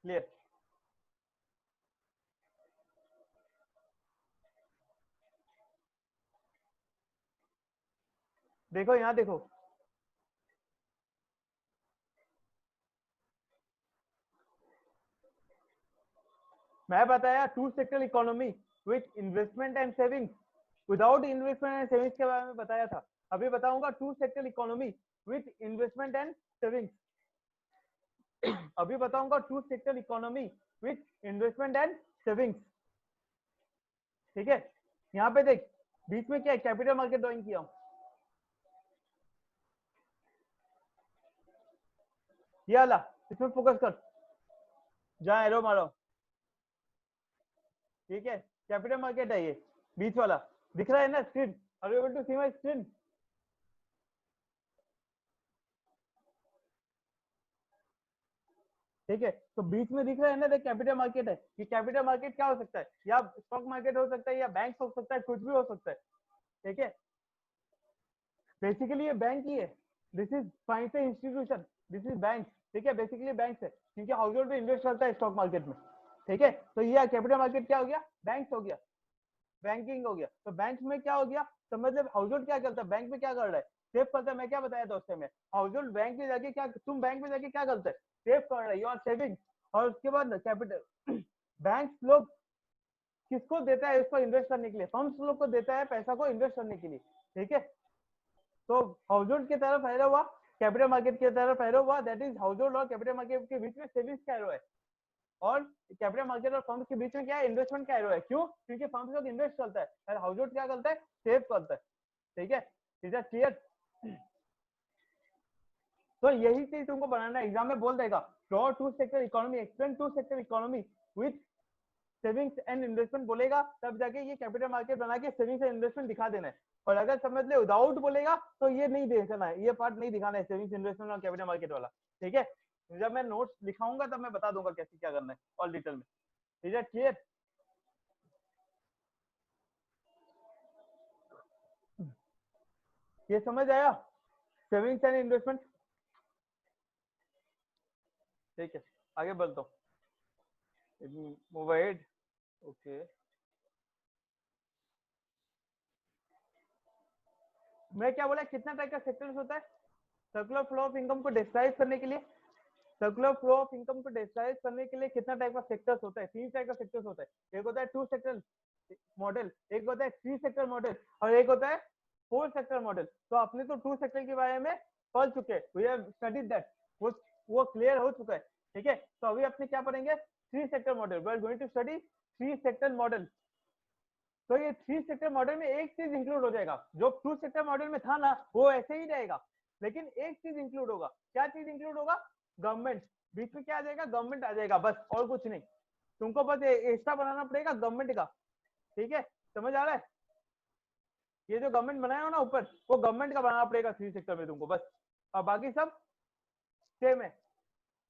क्लियर। देखो यहाँ देखो, मैं बताया two sector economy with investment and savings, without investment and savings के बारे में बताया था। अभी बताऊंगा two sector economy with investment and savings. अभी बताऊंगा two sector economy with investment and savings, ठीक है। यहाँ पे देख, बीच में क्या है, कैपिटल मार्केट ड्राइंग किया हूँ, ये वाला, इसमें फोकस कर, जहाँ एरो मारो, ठीक है। कैपिटल मार्केट है ये, बीच वाला, दिख रहा है ना screen, are you able to see my screen? ठीक है। तो बीच में दिख रहा है ना, देख कैपिटल मार्केट है। ये कैपिटल मार्केट क्या हो सकता है, या स्टॉक मार्केट हो सकता है, या बैंक हो सकता है, कुछ भी हो सकता है। ठीक है, बेसिकली ये बैंक ही है। This is financial institution, this is bank. ठीक है, बेसिकली बैंक है, क्योंकि हाउस होल्ड इन्वेस्ट करता है स्टॉक मार्केट में। ठीक है, तो ये कैपिटल मार्केट क्या हो गया, बैंक हो गया, बैंकिंग हो गया। तो बैंक में क्या हो गया, तो मतलब हाउस होल्ड क्या करता है, बैंक में क्या कर रहा है, सेव करता है। मैं क्या बताया था उस टाइम में, हाउस होल्ड बैंक में जाके क्या, तुम बैंक में जाके क्या करते हैं, सेव कर रहे, यू आर सेविंग। और उसके बाद कैपिटल बैंक लोग किसको देता है इसको इन्वेस्ट करने के लिए, फर्म्स लोग को देता है पैसा को इन्वेस्ट करने के लिए। ठीक है, तो हाउस होल्ड की तरफ एरो हुआ, कैपिटल मार्केट की तरफ एरो हुआ, दैट इज हाउस होल्ड और कैपिटल मार्केट के बीच में सेविंग्स का एरो है। और कैपिटल मार्केट और फर्म्स के बीच में क्या है, इन्वेस्टमेंट का एरो है। क्यों, क्योंकि फर्म्स लोग इन्वेस्ट करता है और हाउस होल्ड क्या करता है, सेव करता है। ठीक है, इज दैट क्लियर। तो यही चीज तुमको बनाना है, एग्जाम में बोल देगा, draw two sector economy, explain two sector economy with savings and investment बोलेगा, तब जाके ये कैपिटल मार्केट बना के सेविंग्स एंड इन्वेस्टमेंट दिखा देना है। और अगर समझ ले विदाउट बोलेगा तो ये नहीं देखना है, ये पार्ट नहीं दिखाना है, सेविंग्स इन्वेस्टमेंट और कैपिटल मार्केट वाला। ठीक है, जब मैं नोट्स लिखाऊंगा तब मैं बता दूंगा कैसे क्या करना है और डिटेल में। Is that clear. ये समझ आया, सेविंग्स एंड इन्वेस्टमेंट। ठीक है, आगे बढ़ता हूँ, मूव अहेड। ओके, मैं क्या बोला, कितना टाइप का सेक्टर्स होता है सर्कुलर फ्लो ऑफ इनकम को डिस्क्राइब करने के लिए। सर्कुलर फ्लो ऑफ इनकम को डिस्क्राइब करने के लिए कितना टाइप का सेक्टर्स होता है, 3 टाइप का सेक्टर्स होता है। एक होता है 2 सेक्टर मॉडल, एक होता है 3 सेक्टर मॉडल, और एक होता है 4 सेक्टर मॉडल। तो आपने तो 2 सेक्टर के बारे में पढ़ चुके हैं, वी हैव स्टडीड दैट, वो क्लियर हो चुका है। ठीक है, तो अभी अपने क्या पढ़ेंगे, 3 sector model. We are going to study 3 sector model. तो ये 3 सेक्टर मॉडल में एक चीज इंक्लूड हो जाएगा, जो 2 सेक्टर मॉडल में था ना वो ऐसे ही रहेगा, लेकिन एक चीज इंक्लूड होगा। क्या चीज इंक्लूड होगा, गवर्नमेंट। बीच में क्या आ जाएगा, गवर्नमेंट आ जाएगा, बस और कुछ नहीं। तुमको बस एक्स्ट्रा बनाना पड़ेगा गवर्नमेंट का। ठीक है, समझ आ रहा है, ये जो गवर्नमेंट बनाया हो ना ऊपर, वो गवर्नमेंट का बनाना पड़ेगा 3 सेक्टर में तुमको बस, और बाकी सब सेम है।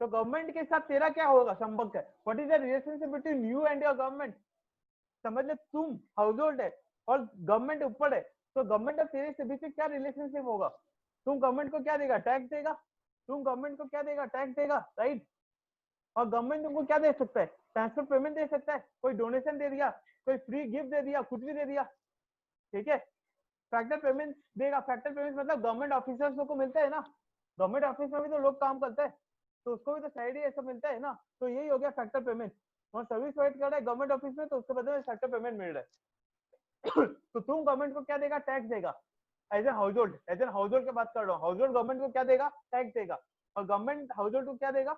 तो गवर्नमेंट के साथ तेरा क्या होगा, संपर्क है, what is the relationship between you and your government. समझ ले, तुम हाउस होल्ड है और गवर्नमेंट ऊपर है, तो गवर्नमेंट और तेरे से बीच में क्या रिलेशनशिप होगा, तुम गवर्नमेंट को क्या देगा, टैक्स देगा, तुम गवर्नमेंट को क्या देगा, टैक्स देगा, राइट। और गवर्नमेंट तुमको क्या दे सकता है, ट्रांसफर पेमेंट दे सकता है, कोई डोनेशन दे दिया, कोई फ्री गिफ्ट दे दिया, कुछ भी दे दिया। ठीक है, फैक्टर पेमेंट देगा। फैक्टर पेमेंट मतलब गवर्नमेंट ऑफिसर्स को मिलता है ना, गवर्नमेंट ऑफिस में भी तो लोग काम करते हैं, तो उसको भी तो सैलरी ऐसा मिलता है ना, तो यही हो गया फैक्टर पेमेंट। और सर्विस प्रोवाइड कर रहा है गवर्नमेंट ऑफिस में, तो उसके बदले में फैक्टर पेमेंट मिल रहा है। तो तुम गवर्नमेंट को क्या देगा, टैक्स देगा। As an household, as an household की बात कर रहा हूँ, हाउस होल्ड गवर्नमेंट को क्या देगा, टैक्स देगा। और गवर्नमेंट हाउस होल्ड को क्या देगा,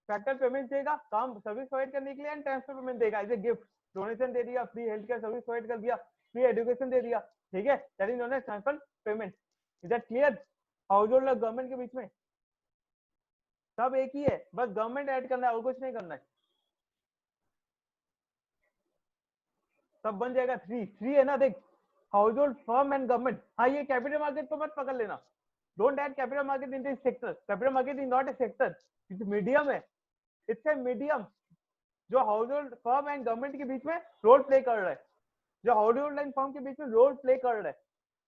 फैक्टर पेमेंट देगा काम सर्विस प्रोवाइड करने के लिए, एंड ट्रांसफर पेमेंट देगा एज ए गिफ्ट, डोनेशन दे दिया, free health care service provide कर दिया, फ्री एजुकेशन दे दिया। ठीक है, that is known as transfer payment. Is that clear, household और गवर्नमेंट के बीच में सब एक ही है, बस गवर्नमेंट ऐड करना है और कुछ नहीं करना है, सब बन जाएगा। 3 है ना, देख, house hold, firm and government. हाँ, ये कैपिटल मार्केट को मत पकड़ लेना, don't add capital market in this sector, capital market is not A sector, it's medium है, इट्स ए मीडियम जो house hold, firm and government के बीच में रोल प्ले कर रहा है, जो हाउस होल्ड एंड फर्म के बीच में रोल प्ले कर रहा है,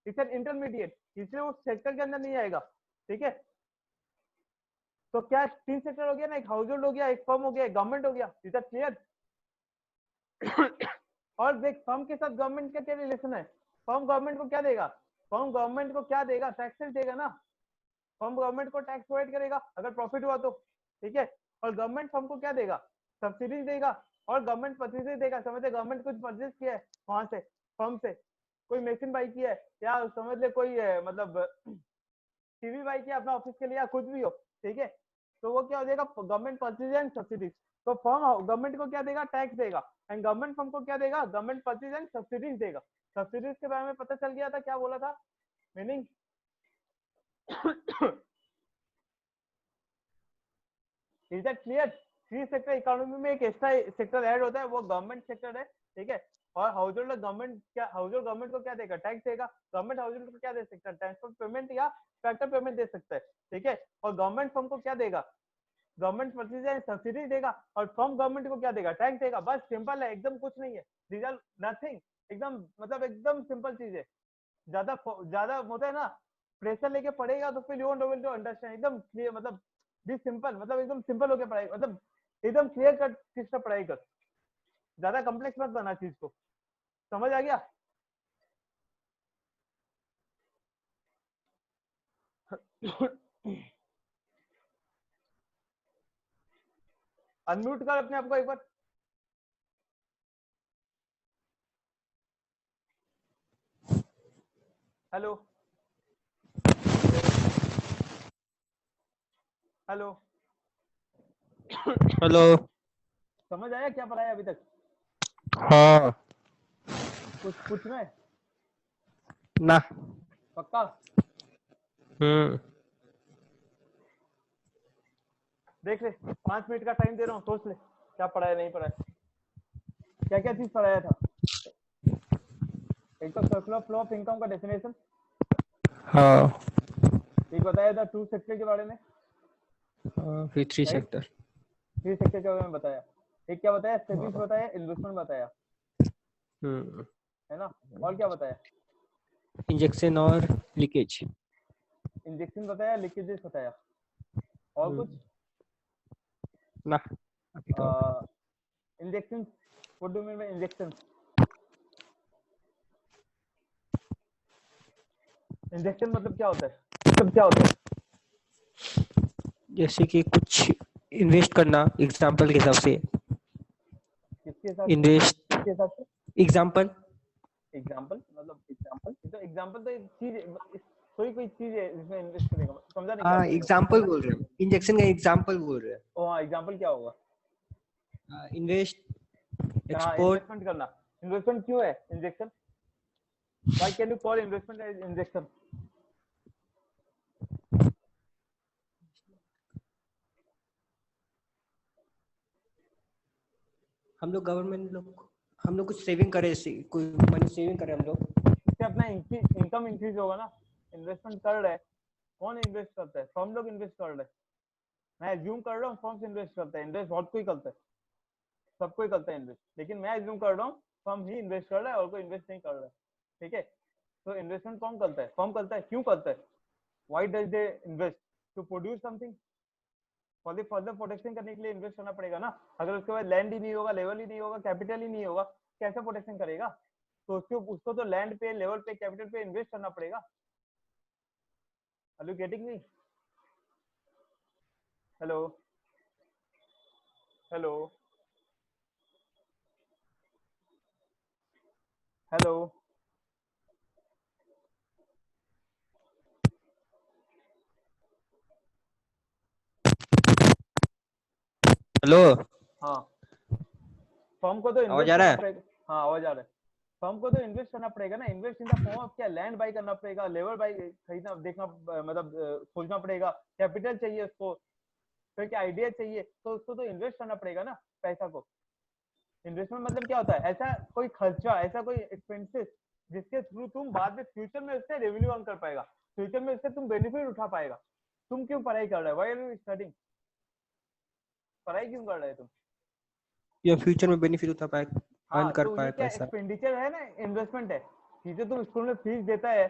इट्स एन इंटरमीडिएट, इसलिए वो सेक्टर के अंदर नहीं आएगा। ठीक है, तो क्या 3 सेक्टर हो गया ना, एक हाउस होल्ड हो गया, एक फर्म हो गया, एक गवर्नमेंट हो गया। Is that clear. और देख, फर्म के साथ गवर्नमेंट का क्या रिलेशन है, फर्म गवर्नमेंट को क्या देगा, फर्म गवर्नमेंट को क्या देगा, टैक्सेस देगा ना, फर्म गवर्नमेंट को टैक्स प्रोवाइड करेगा अगर प्रॉफिट हुआ तो। ठीक है, और गवर्नमेंट फर्म को क्या देगा, सब्सिडीज देगा, और गवर्नमेंट परचेज देगा। समझे, गवर्नमेंट कुछ परचेज किया है वहां से, फर्म से, कोई मशीन बाई किया है, या समझ ले कोई मतलब टीवी बाई किया अपना ऑफिस के लिए, या कुछ भी हो। ठीक है, तो वो क्या हो जाएगा, गवर्नमेंट परचेज एंड सब्सिडीज। तो फर्म गवर्नमेंट को क्या देगा, टैक्स देगा, एंड गवर्नमेंट फर्म को क्या देगा, गवर्नमेंट परचेज एंड सब्सिडीज देगा। सब्सिडीज के बारे में पता चल गया था, क्या बोला था meaning. Is that clear. 3 sector economy में एक एक्स्ट्रा सेक्टर ऐड होता है, वो गवर्नमेंट सेक्टर है। ठीक है, और हाउस होल्ड गवर्नमेंट क्या, हाउस होल्ड गवर्नमेंट को क्या देगा, टैक्स देगा, गवर्नमेंट हाउस होल्ड को क्या दे सकता है, ट्रांसपोर्ट पेमेंट या फैक्टर पेमेंट दे सकता है। ठीक है, और गवर्नमेंट फर्म को क्या देगा, गवर्नमेंट परचेज है, सब्सिडी देगा, और फर्म गवर्नमेंट को क्या देगा, टैक्स देगा, बस सिंपल है, एकदम कुछ नहीं है, रिजल्ट नथिंग, एकदम मतलब एकदम सिंपल चीज है। ज्यादा ज्यादा होता है ना, प्रेशर लेके पढ़ेगा तो फिर you won't able to understand, एकदम क्लियर, मतलब बी सिंपल, मतलब एकदम सिंपल होके पढ़ाई, मतलब एकदम क्लियर कट चीज से पढ़ाई कर, ज्यादा कॉम्प्लेक्स मत बना चीज को, समझ आ गया? अनम्यूट कर अपने आप को एक बार। Hello hello. हेलो। समझ आया क्या पढ़ाया अभी तक? हाँ। कुछ पूछना है? ना। पक्का? देख ले, 5 मिनट का टाइम दे रहा हूँ, सोच ले क्या पढ़ाया नहीं पढ़ाया, क्या क्या चीज पढ़ाया था। एक तो सर्कुलर फ्लो ऑफ इनकम का डेफिनेशन, हाँ। एक बताया था टू सेक्टर के बारे में, फिर 3 राइट, सेक्टर। 3 सेक्टर के बारे में बताया, एक क्या बताया, सेविंग्स हाँ। बताया, इन्वेस्टमेंट बताया, है ना, और क्या बताया, इंजेक्शन और लीकेज। इंजेक्शन बताया, लीकेजेस बताया, और कुछ? ना, अभी तो। Injection, what do mean by injection? Injection मतलब क्या होता है? सब क्या होता है? जैसे कि कुछ इन्वेस्ट करना, एग्जांपल के हिसाब से। किसके हिसाब से? इन्वेस्ट, किसके हिसाब से? एग्जांपल। एग्जाम्पल मतलब एग्जाम्पल, तो एग्जाम्पल तो एक चीज है, कोई कोई चीज है जिसमें इन्वेस्ट करेगा, समझा नहीं क्या हाँ, बोल रहे एग्जांपल बोल रहे हैं, इंजेक्शन का एग्जांपल बोल रहे हो? हाँ, एग्जाम्पल क्या होगा? हैं। इन्वेस्ट, हाँ, एक्सपोर्ट। इन्वेस्टमेंट करना। इन्वेस्टमेंट क्यों है injection? Why can you call investment as injection? हम लोग कुछ सेविंग करे, कोई मनी सेविंग करे हम लोग। इससे अपना इनकम इंक्रीज होगा ना, इन्वेस्टमेंट कर रहे हैं, कौन इन्वेस्ट करता है? फर्म लोग इन्वेस्ट कर रहे हैं, मैं एज्यूम कर रहा हूँ फर्म्स इन्वेस्ट करता है, इन्वेस्ट बहुत कोई करता है, सब कोई करता है इन्वेस्ट, लेकिन मैं एज्यूम कर रहा हूँ फर्म ही इन्वेस्ट कर रहा है और कोई इन्वेस्ट नहीं कर रहा है, ठीक है? तो इन्वेस्टमेंट कौन करता है? फर्म करता है, क्यों करता है? Why does they invest? To produce something, for the further protection करने के लिए इन्वेस्ट करना पड़ेगा ना, अगर उसके बाद लैंड ही नहीं होगा, लेवल ही नहीं होगा, कैपिटल ही नहीं होगा, कैसे प्रोटेक्शन करेगा? तो उसको तो लैंड पे, लेवल पे, कैपिटल पे इन्वेस्ट करना पड़ेगा। Are you getting me? Hello hello hello. Hello. हाँ, फर्म को तो आवाज इन्वेस्ट आ रहा करना है? पड़ेगा। हाँ, आवाज आ रहा है। फर्म को तो इन्वेस्ट करना पड़ेगा ना, invest in the form of क्या, लैंड बाई करना पड़ेगा, लेवल बाई खरीदना, देखना, मतलब सोचना पड़ेगा, कैपिटल चाहिए उसको, फिर क्या आइडिया चाहिए, तो उसको तो इन्वेस्ट करना पड़ेगा ना पैसा को। इन्वेस्टमेंट मतलब क्या होता है? ऐसा कोई खर्चा, ऐसा कोई एक्सपेंसेस जिसके थ्रू तुम बाद में फ्यूचर में उससे रेवेन्यू अर्न कर पाएगा, फ्यूचर में उससे तुम बेनिफिट उठा पाएगा। तुम क्यों पढ़ाई कर रहे हो? Why are you studying? पढ़ाई क्यों कर रहे हो तुम? या फ्यूचर में बेनिफिट उठा पाए, अर्न हाँ, कर तो ये पाए क्या पैसा। एक्सपेंडिचर है ना, इन्वेस्टमेंट है। ये जो तुम स्कूल में फीस देता है,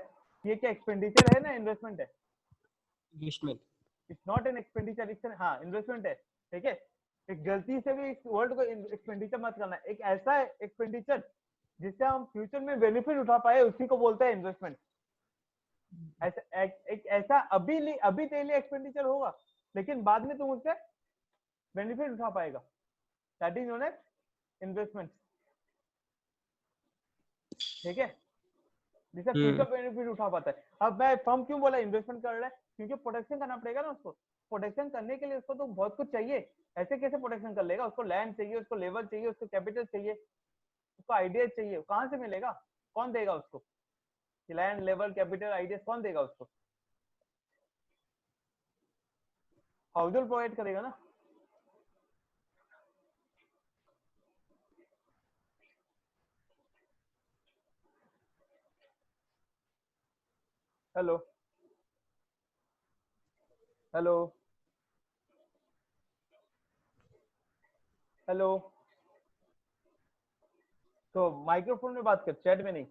ये क्या एक्सपेंडिचर है ना, इन्वेस्टमेंट है? Investment. It's not an expenditure, it's हाँ इन्वेस्टमेंट है, ठीक है? एक गलती से भी इस वर्ड को एक्सपेंडिचर मत करना, एक ऐसा एक्सपेंडिचर जिससे हम फ्यूचर में बेनिफिट उठा पाए, उसी को बोलते हैं इन्वेस्टमेंट। ऐसा एक ऐसा अभी तेरे लिए एक्सपेंडिचर होगा, लेकिन बाद में तुम उससे बेनिफिट उठा पाएगा, that is known as investment, ठीक है? जिससे फ्यूचर बेनिफिट उठा पाता है। अब मैं फर्म क्यों बोला इन्वेस्टमेंट कर रहा है? क्योंकि प्रोटेक्शन करना पड़ेगा ना उसको, प्रोटेक्शन करने के लिए उसको तो बहुत कुछ चाहिए, ऐसे कैसे प्रोटेक्शन कर लेगा? उसको लैंड चाहिए, उसको लेवल चाहिए, उसको कैपिटल चाहिए, उसको आइडिया चाहिए, कहाँ से मिलेगा? कौन देगा उसको? लैंड, लेवल, कैपिटल, आइडिया कौन देगा उसको? हाउसहोल्ड प्रोवाइड करेगा ना। हेलो हेलो हेलो, तो माइक्रोफोन में बात कर, चैट में नहीं।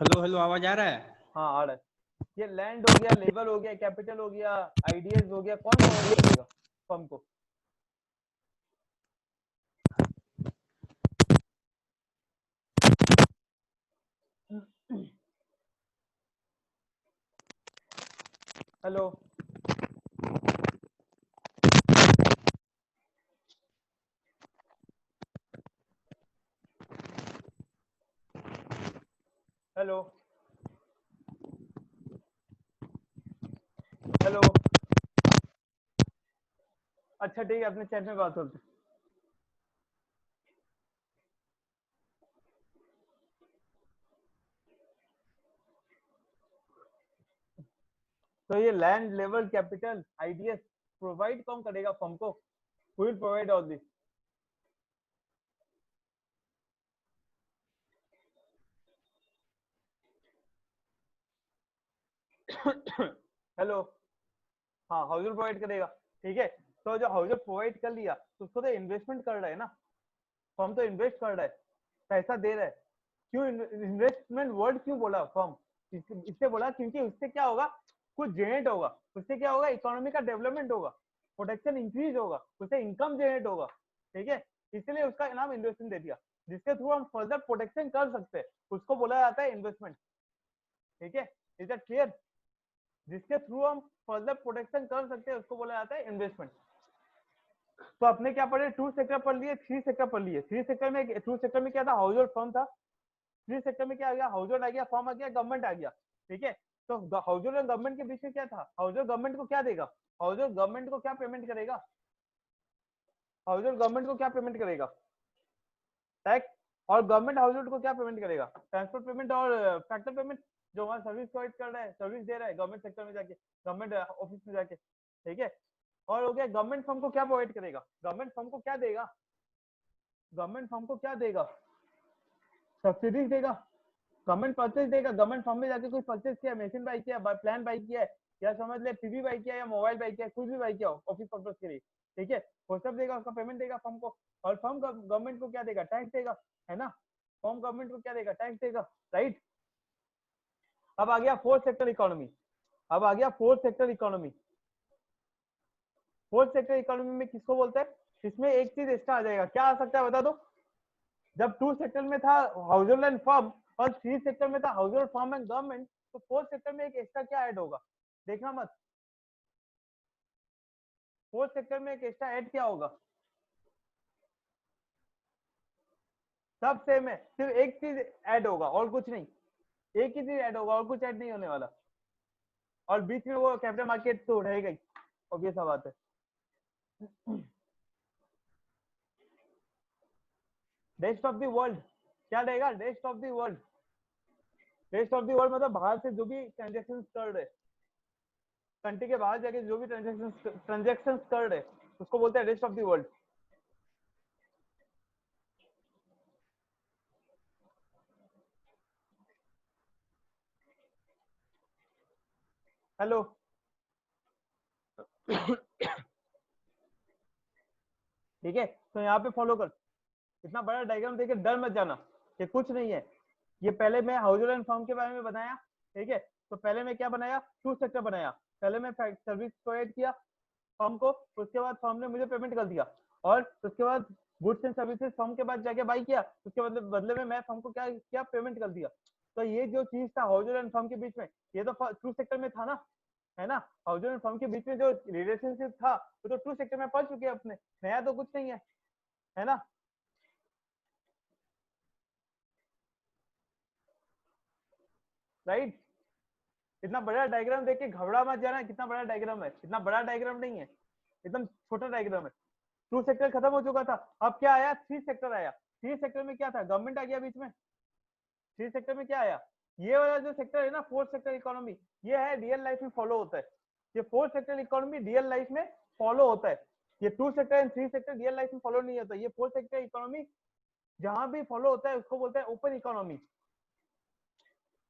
हेलो हेलो, आवाज आ रहा है? हाँ आ रहा है। ये लैंड हो गया, लेबर हो गया, कैपिटल हो गया, आइडियाज हो गया, कौन प्रोवाइड करेगा फर्म को? Hello, hello, hello. अच्छा ठीक है, अपने चैट में बात करते हैं। तो ये land, labour, capital, ideas provide कौन करेगा फर्म को? Who will provide all this? Hello, हाँ हाउस प्रोवाइड करेगा। ठीक है, तो जो हाउस प्रोवाइड कर लिया तो उसको तो इन्वेस्टमेंट कर रहा है ना, फर्म तो इन्वेस्ट कर रहा है, पैसा दे रहा है। क्यों इन्वेस्टमेंट वर्ड क्यों बोला फर्म? इससे बोला क्योंकि उससे क्या होगा, कुछ जनरेट होगा, उससे क्या होगा, इकोनॉमी का डेवलपमेंट होगा, प्रोडक्शन इंक्रीज होगा, उससे इनकम जनरेट होगा। ठीक है, इसलिए उसका नाम इन्वेस्टमेंट दे दिया, जिसके थ्रू हम फर्दर प्रोटेक्शन कर सकते हैं, उसको बोला जाता है इन्वेस्टमेंट। ठीक है, इज दैट क्लियर? जिसके थ्रू हम फर्दर प्रोटेक्शन कर सकते हैं उसको बोला जाता है इन्वेस्टमेंट। तो अपने क्या पढ़े, टू सेक्टर पढ़ लिए, थ्री सेक्टर पढ़ लिए। थ्री सेक्टर में, टू सेक्टर में क्या था, हाउस होल्ड फर्म था। थ्री सेक्टर में क्या आ गया, हाउस होल्ड आ गया, फर्म आ गया, गवर्नमेंट आ गया। ठीक है, तो हाउस होल्ड और गवर्नमेंट के बीच में क्या था, हाउस होल्ड गवर्नमेंट को क्या देगा, हाउस होल्ड गवर्नमेंट को क्या पेमेंट करेगा, हाउस होल्ड गवर्नमेंट को क्या पेमेंट करेगा, टैक्स। और गवर्नमेंट हाउस होल्ड को क्या पेमेंट करेगा, ट्रांसपोर्ट पेमेंट और फैक्टर पेमेंट, जो हमारा सर्विस प्रोवाइड कर रहा है, सर्विस दे रहा है गवर्नमेंट सेक्टर में जाके, गवर्नमेंट ऑफिस में जाके। ठीक है, और हो गया गवर्नमेंट फर्म को क्या प्रोवाइड करेगा, गवर्नमेंट फर्म को क्या देगा, गवर्नमेंट फर्म को क्या देगा, सब्सिडीज देगा, गवर्नमेंट परचेज देगा। गवर्नमेंट फर्म में जाके कोई परचेज किया, मशीन बाई किया, प्लान बाई किया है, या समझ ले पीवी बाई किया, या मोबाइल बाई किया, कुछ भी बाई किया ऑफिस पर्पज के लिए। ठीक है, वो सब देगा, उसका पेमेंट देगा फर्म को। और फर्म गवर्नमेंट को क्या देगा, टैक्स देगा, है ना। फर्म गवर्नमेंट को क्या देगा, टैक्स देगा, राइट। अब आ गया फोर्थ सेक्टर इकोनॉमी। अब आ गया fourth sector economy. Fourth sector economy में किसको बोलते हैं? इसमें एक चीज एक्स्ट्रा आ जाएगा, क्या आ सकता है बता दो। जब टू सेक्टर में था हाउस होल्ड एंड फर्म, और थ्री सेक्टर में था household, firm and government, तो फोर्थ सेक्टर में एक एक्स्ट्रा क्या ऐड होगा, देखना मत। फोर्थ सेक्टर में एक एक्स्ट्रा ऐड क्या होगा, सब सेम है, सिर्फ एक चीज ऐड होगा और कुछ नहीं। एक ही चीज ऐड होगा और कुछ ऐड नहीं होने वाला। और बीच में वो कैपिटल मार्केट तो रहेगा ही, ऑब्वियस सा बात है। रेस्ट ऑफ द वर्ल्ड क्या रहेगा, rest of the world. Rest of the world मतलब बाहर से जो भी ट्रांजेक्शन कर रहे, कंट्री के बाहर जाके जो भी ट्रांजेक्शन कर रहे, उसको बोलते हैं rest of the world. Hello, ठीक है, तो यहाँ पे फॉलो कर। इतना बड़ा डायग्राम देके डर मत जाना, ये कुछ नहीं है। ये पहले मैं हाउस होल्ड एंड फर्म के बारे में बताया। ठीक है, तो पहले मैं क्या बनाया, टू सेक्टर बनाया। पहले मैं सर्विस प्रोवाइड किया फर्म को, उसके बाद फर्म ने मुझे पेमेंट कर दिया, और उसके बाद गुड्स एंड सर्विसेज फर्म के बाद जाके बाई किया, उसके बदले में मैं फर्म को क्या क्या पेमेंट कर दिया। तो ये जो चीज था हाउस होल्ड एंड फर्म के बीच में, ये तो टू सेक्टर में था ना, है ना। हाउस होल्ड एंड फर्म के बीच में जो रिलेशनशिप था वो तो टू सेक्टर में पढ़ चुके हैं अपने, नया तो कुछ नहीं है ना। राइट, इतना बड़ा डायग्राम देख के घबरा मत जाना, कितना बड़ा डायग्राम है, इतना बड़ा डायग्राम नहीं है, एकदम छोटा डायग्राम है। टू सेक्टर खत्म हो चुका था, अब क्या आया, थ्री सेक्टर आया। थ्री सेक्टर में क्या था, गवर्नमेंट आ गया बीच में। थ्री सेक्टर में क्या आया, ये वाला जो सेक्टर है ना, फोर्थ सेक्टर इकोनॉमी, ये है रियल लाइफ में फॉलो होता है। ये fourth sector economy real life में फॉलो होता है। ये two sector and three sector real life में फॉलो नहीं होता। ये फोर्थ सेक्टर इकोनॉमी जहां भी फॉलो होता है उसको बोलते हैं open economy.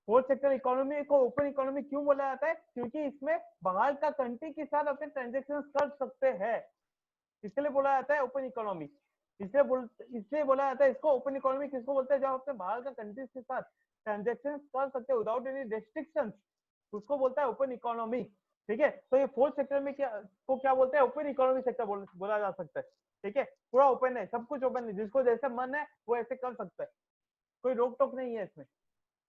Fourth sector economy को ओपन इकोनॉमी क्यों बोला जाता है? क्योंकि इसमें बाहर का कंट्री के साथ अपने ट्रांजेक्शन कर सकते हैं, इसलिए बोला जाता है ओपन इकोनॉमी। इसलिए बोला जाता है इसको ओपन इकोनॉमी। किसको बोलते हैं? जब अपने बाहर का कंट्रीज के साथ ट्रांजेक्शन कर सकते हैं विदाउट एनी रेस्ट्रिक्शन, उसको बोलता है ओपन इकोनॉमी। ठीक है, तो ये फोर्थ सेक्टर में क्या बोलते हैं? ओपन इकोनॉमी सेक्टर बोला जा सकता है। ठीक है, पूरा ओपन है, सब कुछ ओपन है, जिसको जैसे मन है वो ऐसे कर सकता है, कोई रोक टोक नहीं है इसमें।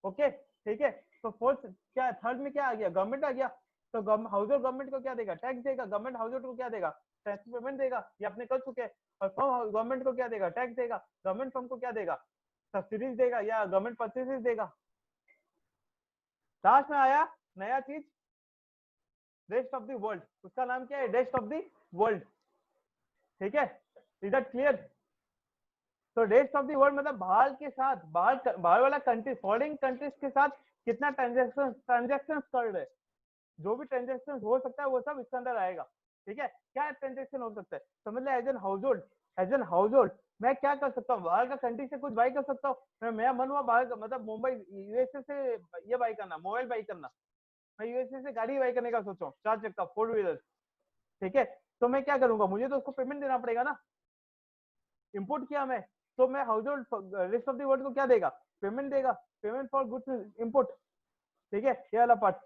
ओके, ठीक है। तो फोर्थ क्या, थर्ड में क्या आ गया? गवर्नमेंट आ गया। तो हाउस होल्ड गवर्नमेंट को क्या देगा? टैक्स देगा। गवर्नमेंट हाउस होल्ड को क्या देगा? टैक्स पेमेंट देगा, ये अपने कर चुके हैं। और फर्म गवर्नमेंट को क्या देगा? टैक्स देगा। गवर्नमेंट फर्म को क्या देगा? सब्सिडीज देगा या गवर्नमेंट परचेसेस देगा। लास्ट में आया नया चीज, रेस्ट ऑफ द वर्ल्ड। उसका नाम क्या है? Rest of the world. ठीक है, इज दैट क्लियर? तो रेस्ट ऑफ द वर्ल्ड मतलब बाहर के साथ, बाहर वाला कंट्री, फॉरेन कंट्रीज के साथ कितना ट्रांजेक्शन कर रहे, जो भी ट्रांजेक्शन हो सकता है वो सब इसके अंदर आएगा। ठीक है, क्या ट्रांजेक्शन हो सकता है? समझ ले, एज एन हाउस होल्ड मैं क्या कर सकता हूँ? बाहर का कंट्री से कुछ बाई कर सकता हूँ। मैं मन हुआ बाहर का, मतलब मुंबई यूएसए से ये बाई करना, मोबाइल बाई करना, मैं यूएसए से गाड़ी बाई करने का सोच रहा हूँ, 4 चक्का 4 व्हीलर। ठीक है, तो मैं क्या करूंगा? मुझे तो उसको पेमेंट देना पड़ेगा ना। इंपोर्ट किया मैं, तो मैं house hold rest of the world को क्या देगा? पेमेंट देगा, पेमेंट फॉर गुड्स इंपोर्ट। ठीक है, ये वाला पार्ट।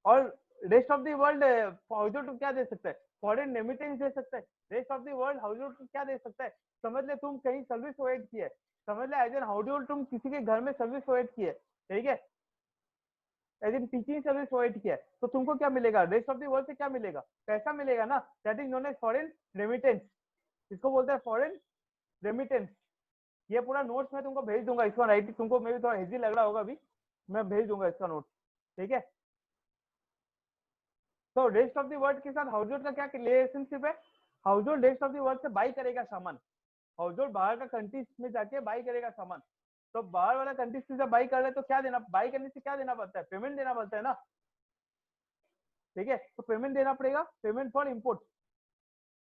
और rest of the world house hold को क्या दे सकता है? फॉरेन रेमिटेंस दे सकता है। Rest of the world house hold को क्या दे सकता है? समझ ले, तुम कहीं सर्विस प्रोवाइड की है, समझ ले एज एन हाउस होल्ड तुम किसी के घर में सर्विस प्रोवाइड की है, ठीक है, as in teaching service provide किया है, तो तुमको क्या मिलेगा? रेस्ट ऑफ द वर्ल्ड से क्या मिलेगा? पैसा मिलेगा ना, that is known as foreign remittance. इसको बोलते हैं फॉरेन रेमिटेंस। ये पूरा नोट्स मैं तुमको भेज दूंगा, इसका राइटिंग तुमको मे भी थोड़ा इजी लग रहा होगा अभी, मैं भेज दूंगा इसका नोट। ठीक है, तो रेस्ट ऑफ द वर्ल्ड के साथ हाउस होल्ड का क्या रिलेशनशिप है? House hold rest of the world से बाई करेगा सामान। हाउस होल्ड बाहर का कंट्रीज में जाके बाई करेगा सामान। तो बाहर वाला कंट्रीज से जब बाई कर रहे हैं तो क्या देना, बाई करने से क्या देना पड़ता है? पेमेंट देना पड़ता है ना। ठीक है, तो पेमेंट देना पड़ेगा, पेमेंट फॉर इम्पोर्ट।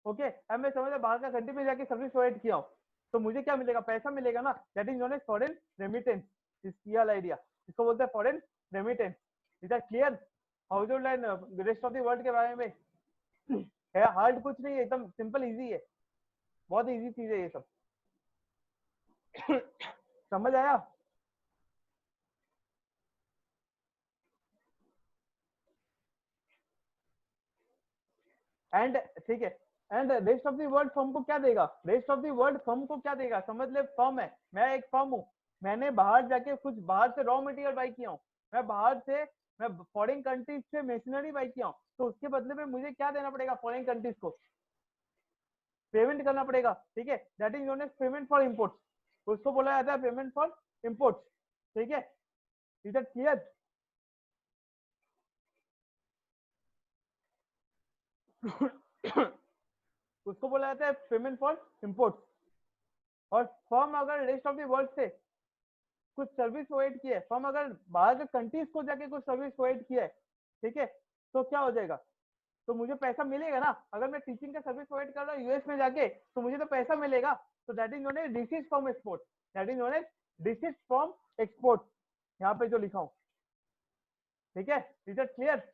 ओके, अब मैं समझ बाहर का कंट्री में जाके सर्विस प्रोवाइड किया हूँ, तो मुझे क्या मिलेगा? पैसा मिलेगा ना, that is known as foreign remittance. Idea, इसको बोलते हैं foreign remittance. Is that clear? Household and rest of the world के बारे में है, हार्ड कुछ नहीं है, एकदम सिंपल इजी है, बहुत इजी चीज है ये सब। समझ आया? एंड ठीक है, and rest of the world firm को क्या देगा? Rest of the world firm को क्या देगा? समझ ले, फर्म है, मैं एक फर्म हूँ, मैंने बाहर जाके कुछ बाहर से रॉ मटेरियल बाई किया हूँ, मैं फॉरेन कंट्रीज से मशीनरी बाई किया हूँ, तो उसके बदले में मुझे क्या देना पड़ेगा? फॉरेन कंट्रीज को पेमेंट करना पड़ेगा। ठीक है, that is known as payment for import, उसको बोला जाता है पेमेंट फॉर इम्पोर्ट। ठीक है, इज दैट क्लियर? उसको बोला जाता है पेमेंट फॉर इम्पोर्ट। और फर्म अगर रेस्ट ऑफ द वर्ल्ड से कुछ सर्विस प्रोवाइड की है, फर्म अगर बाहर के कंट्रीज को जाके कुछ सर्विस प्रोवाइड किया है, ठीक है, तो क्या हो जाएगा? तो मुझे पैसा मिलेगा ना। अगर मैं टीचिंग का सर्विस प्रोवाइड कर रहा हूँ यूएस में जाके, तो मुझे तो पैसा मिलेगा। तो that is known as receipts from export, that is known as receipts from export, यहाँ पे जो लिखा हूँ। ठीक है, इज दैट क्लियर?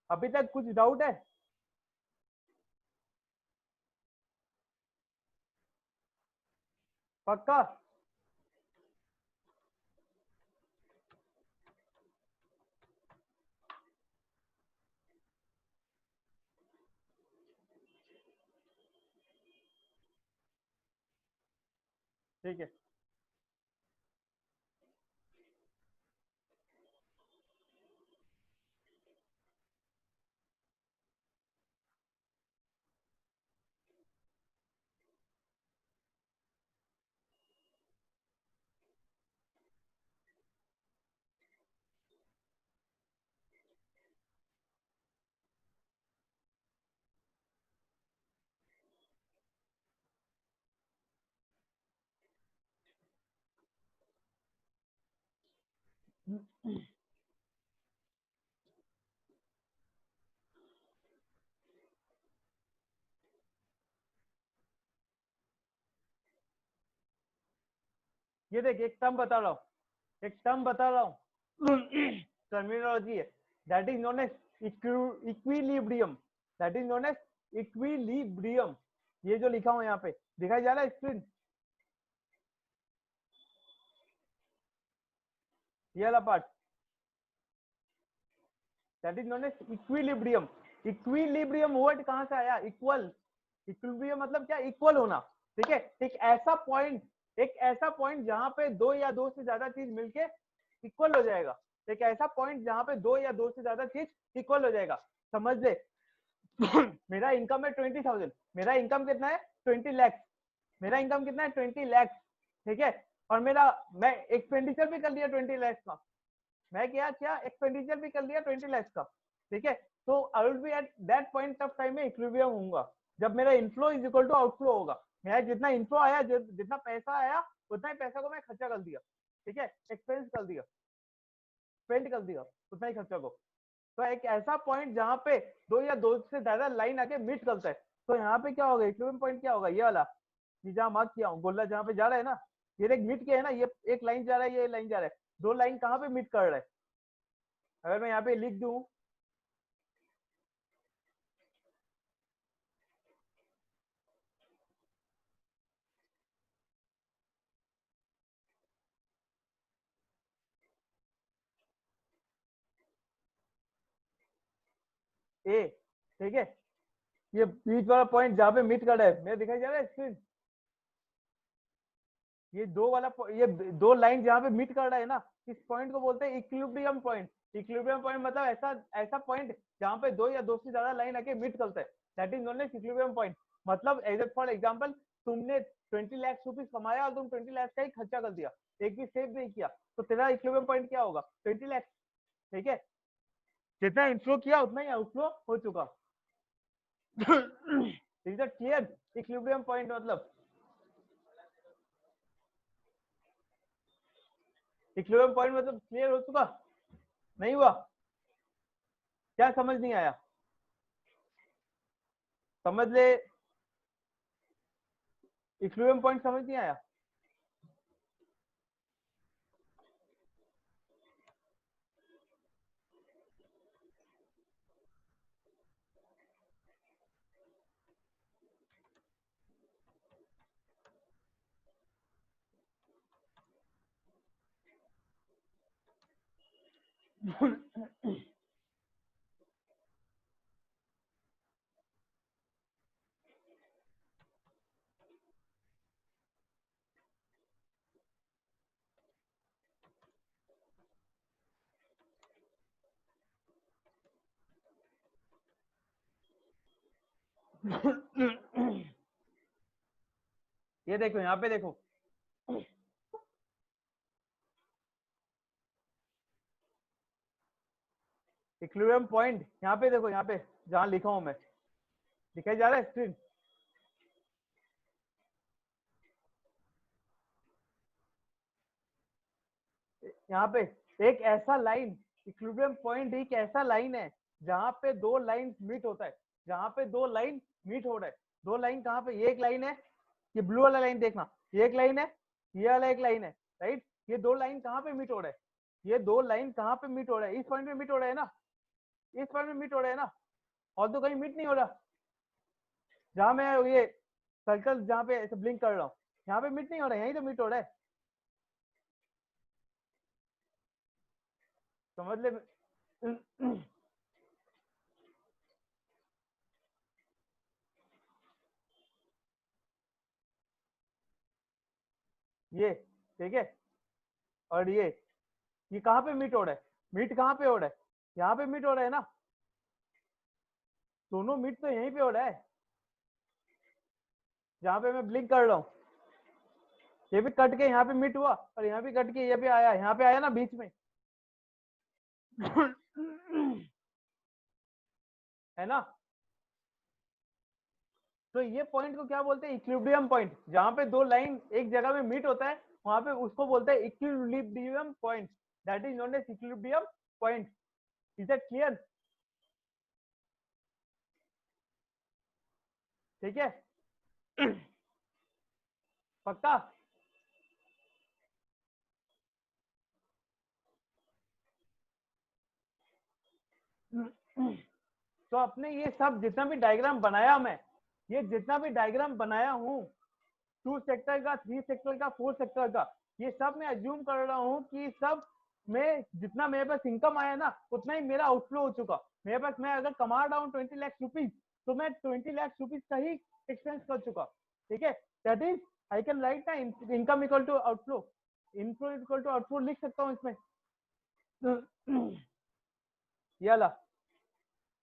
अभी तक कुछ डाउट है? पक्का? ठीक है, ये देख एक टर्म बता रहा हूँ, एक टर्म बता रहा हूँ, टर्मिनोलॉजी है, that is known as equilibrium, that is known as equilibrium. ये जो लिखा हूं यहाँ पे दिखाई जा रहा है स्क्रीन, ये वाला part, that is known as equilibrium. Equilibrium word कहां से आया? इक्वल, इक्विलिब्रियम मतलब क्या? इक्वल होना, ठीक है। एक ऐसा पॉइंट, एक ऐसा पॉइंट जहां पे दो या दो से ज्यादा चीज मिलके इक्वल हो जाएगा, एक ऐसा पॉइंट जहां पे दो या दो से ज्यादा चीज इक्वल हो जाएगा। समझ ले मेरा इनकम है 20,000, मेरा इनकम कितना है 20 लाख, मेरा इनकम कितना है 20 लाख, ठीक है। और मेरा मैं एक्सपेंडिचर भी कर लिया 20 लाख का, मैं क्या क्या एक्सपेंडिचर भी कर लिया 20 लाख का, ठीक है। तो I will be at that point of time में इक्विलिब्रियम होऊंगा जब मेरा inflow is equal to outflow होगा। मेरा जितना इनफ्लो आया, जितना पैसा आया, उतना ही पैसा को मैं खर्चा कर दिया, ठीक है, एक्सपेंस कर दिया, स्पेंड कर दिया उतना ही खर्चा को। तो एक ऐसा पॉइंट जहां पे दो या दो से ज्यादा लाइन आके मीट करता है, तो यहाँ पे क्या होगा? इक्विलिब्रियम पॉइंट क्या होगा? ये वाला, ये जहां मार्क किया हूँ गोला जहां पे जा रहा है ना, ये एक मीट किया है ना, ये एक लाइन जा रहा है, ये लाइन जा रहा है, दो लाइन कहाँ पे मीट कर रहा है? अगर मैं यहाँ पे लिख दूं ए, ठीक है, ये बीच वाला पॉइंट जहां पे मीट कर रहा है, मेरा दिखाई जा रहा है स्क्रीन, ये दो वाला ये दो लाइन जहां पे मीट कर रहा है ना, इस पॉइंट को बोलते हैं इक्विलिब्रियम पॉइंट। इक्विलिब्रियम पॉइंट मतलब ऐसा ऐसा पॉइंट जहां पे दो या दो से ज्यादा लाइन आके मीट करता है, that is known as equilibrium point. मतलब फॉर एग्जांपल तुमने 20 लाख रुपीज कमाया और तुम 20 लाख का ही खर्चा कर दिया, एक भी सेव नहीं किया, तो तेरा इक्विलिब्रियम पॉइंट क्या होगा? 20 लाख, ठीक है। जितना इनफ्लो किया उतना ही आउटफ्लो हो चुका। Is that clear? Equilibrium point मतलब इक्विलिब्रियम पॉइंट मतलब क्लियर हो चुका? नहीं हुआ? क्या समझ नहीं आया? समझ ले, इक्विलिब्रियम पॉइंट समझ नहीं आया? ये देखो, यहाँ पे देखो, इक्विलिब्रियम पॉइंट यहाँ पे देखो, यहाँ पे जहां लिखा हूं मैं, दिखाई जा रहा है स्क्रीन? यहाँ पे एक ऐसा लाइन, इक्विलिब्रियम पॉइंट एक ऐसा लाइन है जहां पे दो लाइन मीट होता है, जहां पे दो लाइन मीट हो रहा है। दो लाइन कहाँ पे? ये एक लाइन है, ये ब्लू वाला लाइन देखना, ये एक लाइन है, ये वाला एक लाइन है, राइट। ये दो लाइन कहाँ पे मीट हो रहा है? ये दो लाइन कहाँ पे मीट हो रहा है? इस पॉइंट पे मीट हो रहा है ना, इस पॉइंट पे मीट हो रहा है ना, और तो कहीं मीट नहीं हो रहा। जहां मैं ये सर्कल जहाँ पे ऐसे ब्लिंक कर रहा हूँ, यहाँ पे मीट नहीं हो रहा है, यहीं तो मीट हो रहा है। समझ ले ये, ठीक है। और ये कहाँ पे मीट हो रहा है? मीट कहाँ पे हो रहा है? यहाँ पे मीट हो रहा है ना, दोनों मीट तो यहीं पे हो रहा है जहाँ पे मैं ब्लिंक कर रहा हूँ। ये भी कट के यहाँ पे मीट हुआ, और यहाँ भी कट के ये भी आया, यहाँ पे आया ना बीच में। है ना? तो ये पॉइंट को क्या बोलते हैं? Equilibrium point. जहां पे दो लाइन एक जगह में मीट होता है, वहां पे उसको बोलते हैं equilibrium point, that is known as equilibrium point. Is that clear? ठीक है, पक्का? तो अपने ये सब जितना भी डायग्राम बनाया मैं, ये जितना भी डायग्राम बनाया हूँ 2 सेक्टर का, 3 सेक्टर का, 4 सेक्टर का, ये सब मैं अज्यूम कर रहा हूँ कि सब में जितना मेरे पास इनकम आया ना उतना ही मेरा आउटफ्लो हो चुका। मेरे पास, मैं अगर कमा रहा हूँ 20 लाख रुपीज तो मैं 20 लाख रुपीज का ही एक्सपेंस कर चुका। ठीक है, that is I can write ना income equal to outflow, inflow equal to outflow लिख सकता हूँ इसमें। ये ला,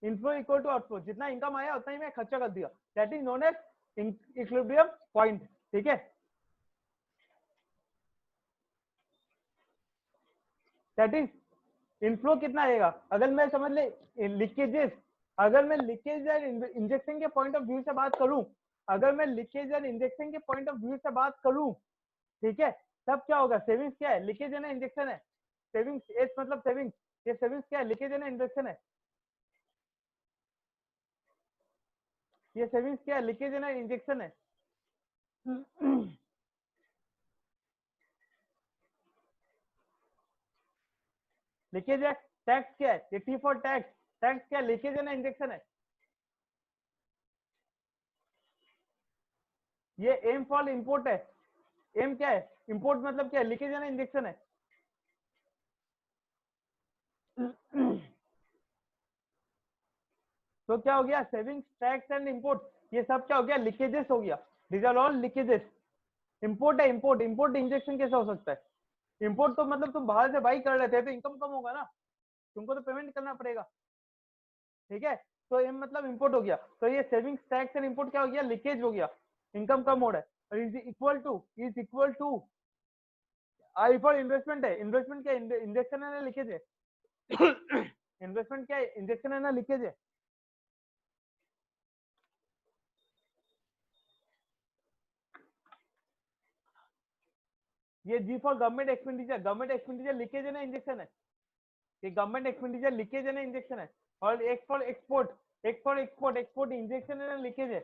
इनफ्लो इक्वल टू आउटफ्लो, जितना इनकम आया उतना ही मैं खर्चा कर दिया, that is known as equilibrium point. ठीक है, दैट इज इनफ्लो कितना आएगा। अगर मैं समझ ले लीकेजेस, अगर मैं लीकेज एंड इंजेक्शन के पॉइंट ऑफ व्यू से बात करूं, अगर मैं लीकेज एंड इंजेक्शन के पॉइंट ऑफ व्यू से बात करूं, ठीक है, तब क्या होगा। सेविंग्स क्या है, लीकेज है ना इंजेक्शन है। सेविंग्स, एस मतलब सेविंग्स, ये सेविंग्स क्या है, लीकेज है ना इंजेक्शन है। ये सेविंग्स क्या है, लीकेज है ना इंजेक्शन है। लीकेज है। टैक्स क्या है, ये टी फॉर टैक्स, टैक्स क्या है, लीकेज है ना इंजेक्शन है। ये एम फॉर इंपोर्ट है, एम क्या है, इंपोर्ट मतलब क्या है, लीकेज है ना इंजेक्शन है। तो क्या हो गया, सेविंग्स, टैक्स एंड इंपोर्ट, ये सब क्या हो गया, लीकेजेस हो गया। These are all leakages. Import है, इंपोर्ट, इंपोर्ट इंजेक्शन कैसे हो सकता है। इंपोर्ट तो मतलब तुम बाहर से बाई कर रहे थे तो इनकम कम होगा ना, तुमको तो पेमेंट करना पड़ेगा। ठीक है, तो ये मतलब इंपोर्ट हो गया। तो ये सेविंग्स, टैक्स एंड इंपोर्ट क्या हो गया, लीकेज हो गया, इनकम कम हो रहा है। Is equal to I for investment है, इन्वेस्टमेंट क्या इंजेक्शन है ना लीकेज है। इन्वेस्टमेंट क्या है, इंजेक्शन है ना लीकेज है। ये G for government expenditure, government expenditure leakage है ना इंजेक्शन है। ये गवर्नमेंट एक्सपेंडिचर लीकेज है ना इंजेक्शन है। और एक फॉर एक्सपोर्ट, एक्सपोर्ट इंजेक्शन है ना लीकेज है।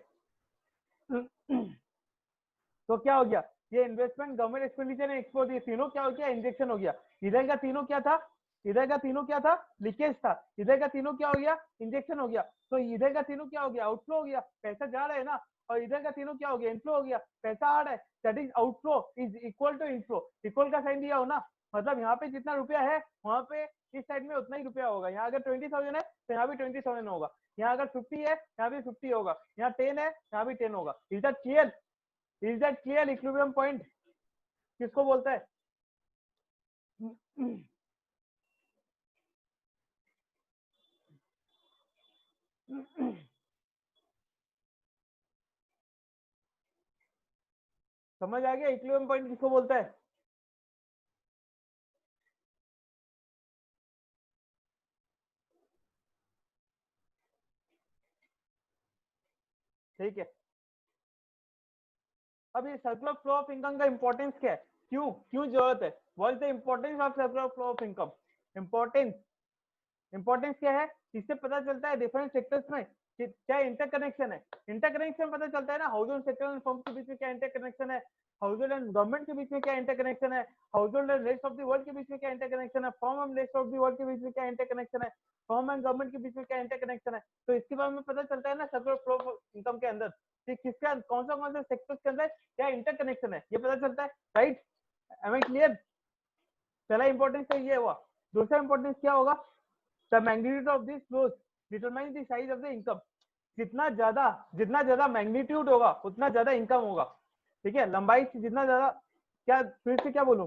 तो क्या हो गया, ये इन्वेस्टमेंट, गवर्नमेंट एक्सपेंडिचर, एक्सपोर्ट, ये तीनों क्या हो गया, इंजेक्शन हो गया। इधर का तीनों क्या था, इधर का तीनों क्या था, लीकेज था। इधर का तीनों क्या हो गया, इंजेक्शन हो गया। तो इधर का तीनों क्या हो गया, आउटफ्लो हो गया, पैसा जा रहा है ना। और इधर का तीनों क्या हो गया, इनफ्लो हो गया, पैसा आ रहा है। That is outflow is equal to inflow. Equal का साइन दिया हो ना, मतलब यहाँ पे जितना रुपया है वहां पे इस साइड में उतना ही रुपया होगा। यहाँ अगर 20,000 है तो यहाँ भी 20,000 होगा। यहाँ अगर 50 है यहाँ भी 50 होगा। यहाँ 10 है यहाँ भी 10 होगा। Is that clear, is that clear. Equilibrium point किसको बोलता है। समझ आ गया इक्विलिब्रियम पॉइंट किसको बोलता है। ठीक है, अब ये सर्कुलर फ्लो ऑफ इनकम का इंपॉर्टेंस क्या है, क्यों क्यों जरूरत है। What is the importance of circular flow of income. Importance, importance क्या है, इससे पता चलता है डिफरेंट सेक्टर्स में क्या इंटरकनेक्शन है। इंटरकनेक्शन पता चलता है ना, house hold sector and firm के बीच में क्या इंटरकनेक्शन है, हाउस होल्ड एंड गवर्नमेंट के बीच में क्या इंटरकनेक्शन है, household and rest of the world के बीच में क्या इंटरकनेक्शन है, firm and rest of the world के बीच में क्या इंटरकनेक्शन है, फर्म एंड गवर्नमेंट के बीच में क्या इंटरकनेक्शन है। तो इसके बारे में पता चलता है ना सर्कुलर फ्लो ऑफ इनकम के अंदर कि किसका कौन से सेक्टर्स के अंदर क्या इंटरकनेक्शन है, ये पता चलता है। Right, am I clear. पहला इंपॉर्टेंस तो ये हुआ। दूसरा इंपॉर्टेंस क्या होगा, the magnitude of these flows determines the size of the income। जितना ज्यादा मैग्नीट्यूड होगा उतना ज्यादा इनकम होगा। ठीक है, लंबाई से जितना ज्यादा, क्या फिर से क्या बोलूं,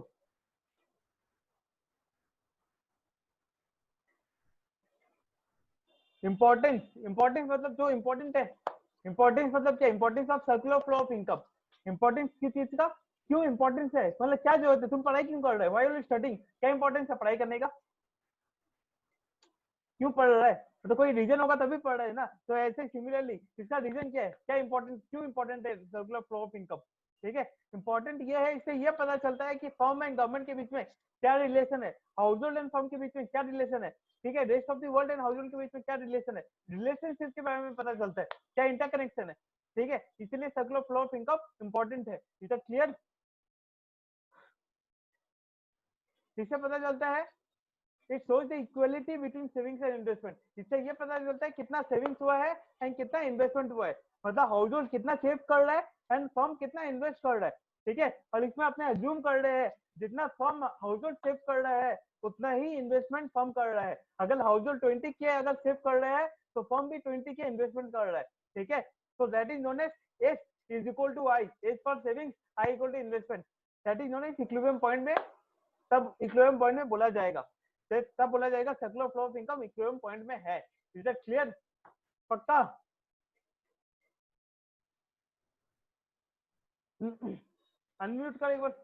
इंपॉर्टेंस, इंपॉर्टेंस मतलब जो इंपॉर्टेंट है। इंपॉर्टेंस मतलब क्या, importance of circular flow of income. Importance किस चीज का, क्यों इंपॉर्टेंस है, मतलब क्या जरूरत है, तुम पढ़ाई क्यों कर रहे हो, व्हाई आर यू स्टडिंग, क्या इंपॉर्टेंस है पढ़ाई करने का, क्यों पढ़ रहा है, तो कोई रीजन होगा तभी पढ़ रहा है ना। तो ऐसे सिमिलरली इसका रीजन क्या है, क्या इंपॉर्टेंट, क्यों इंपॉर्टेंट है सर्कुलर फ्लो ऑफ इनकम। ठीक है, इंपॉर्टेंट ये है, इससे ये पता चलता है कि फर्म एंड गवर्नमेंट के बीच में क्या रिलेशन है, हाउस होल्ड एंड फर्म के बीच में क्या रिलेशन है, ठीक है, rest of the world and house hold के बीच में क्या रिलेशन है, रिलेशनशिप के बारे में पता चलता है, क्या इंटरकनेक्शन है। ठीक है, इसलिए circular flow of income important है। इज दैट क्लियर, किससे पता चलता है, it shows the equality between savings and investment. इससे ये पता चलता है कितना सेविंग्स हुआ है एंड कितना इन्वेस्टमेंट हुआ है, मतलब हाउस होल्ड कितना सेव कर रहा है एंड फर्म कितना इन्वेस्ट कर रहा है। ठीक है, और इसमें अपने अज्यूम कर रहे हैं जितना फर्म हाउस होल्ड सेव कर रहा है उतना ही इन्वेस्टमेंट फर्म कर रहा है। अगर हाउस होल्ड 20 के अगर सेव कर रहा है तो फर्म भी 20 के इन्वेस्टमेंट कर रहा है। ठीक है, so that is known as S is equal to I, S for savings, I equal to investment, that is known as equilibrium point में, तब इक्विलिब्रियम पॉइंट में बोला जाएगा, तब बोला जाएगा circular flow of income equilibrium point में है। Is that clear? पक्का? अनम्यूट कर एक बार।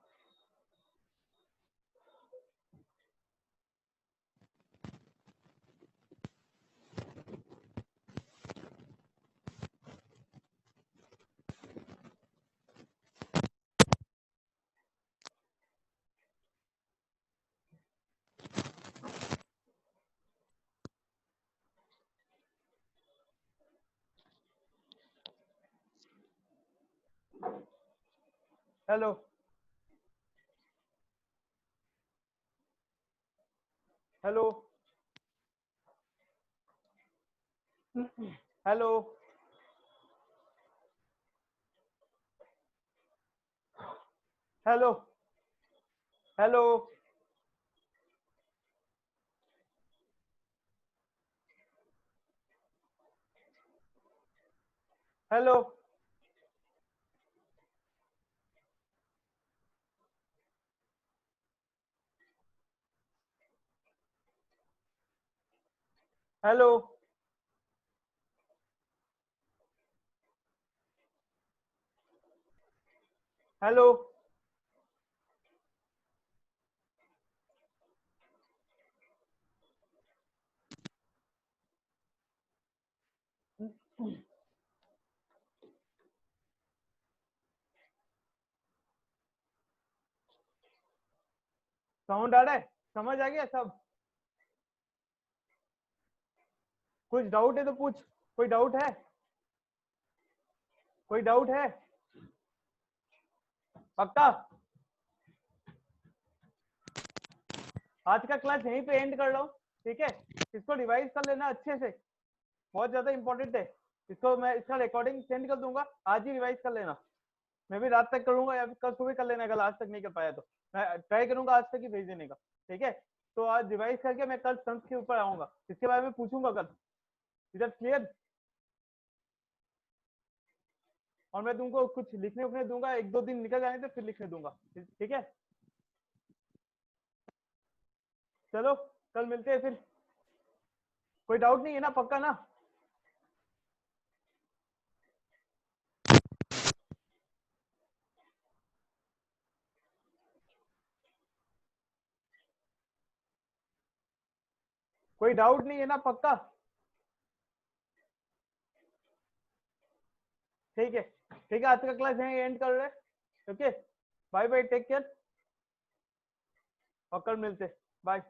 Hello hello hello hello hello hello hello hello sound आ रहा है? समझ आ गया सब? कुछ डाउट है तो पूछ। कोई डाउट है? कोई डाउट है? पक्का? आज का क्लास यहीं पे एंड कर लो। ठीक है, इसको रिवाइज कर लेना अच्छे से, बहुत ज्यादा इंपॉर्टेंट है। इसको मैं इसका रिकॉर्डिंग सेंड कर दूंगा, आज ही रिवाइज कर लेना। मैं भी रात तक करूंगा या फिर कल सुबह कर लेना, अगर आज तक नहीं कर पाया तो मैं ट्राई करूंगा आज तक ही भेज देने का। ठीक है, तो आज रिवाइज करके मैं कल सम्स के ऊपर आऊंगा, इसके बारे में पूछूंगा कल। इधर क्लियर? और मैं तुमको कुछ लिखने उखने दूंगा, 1-2 दिन निकल जाने तो फिर लिखने दूंगा। ठीक है, चलो कल मिलते हैं फिर। कोई डाउट नहीं है ना? पक्का ना? कोई डाउट नहीं है ना? पक्का? ठीक है, ठीक है, आज का क्लास यहीं एंड कर रहे हैं। Okay, bye bye, take care, और कल मिलते। बाय।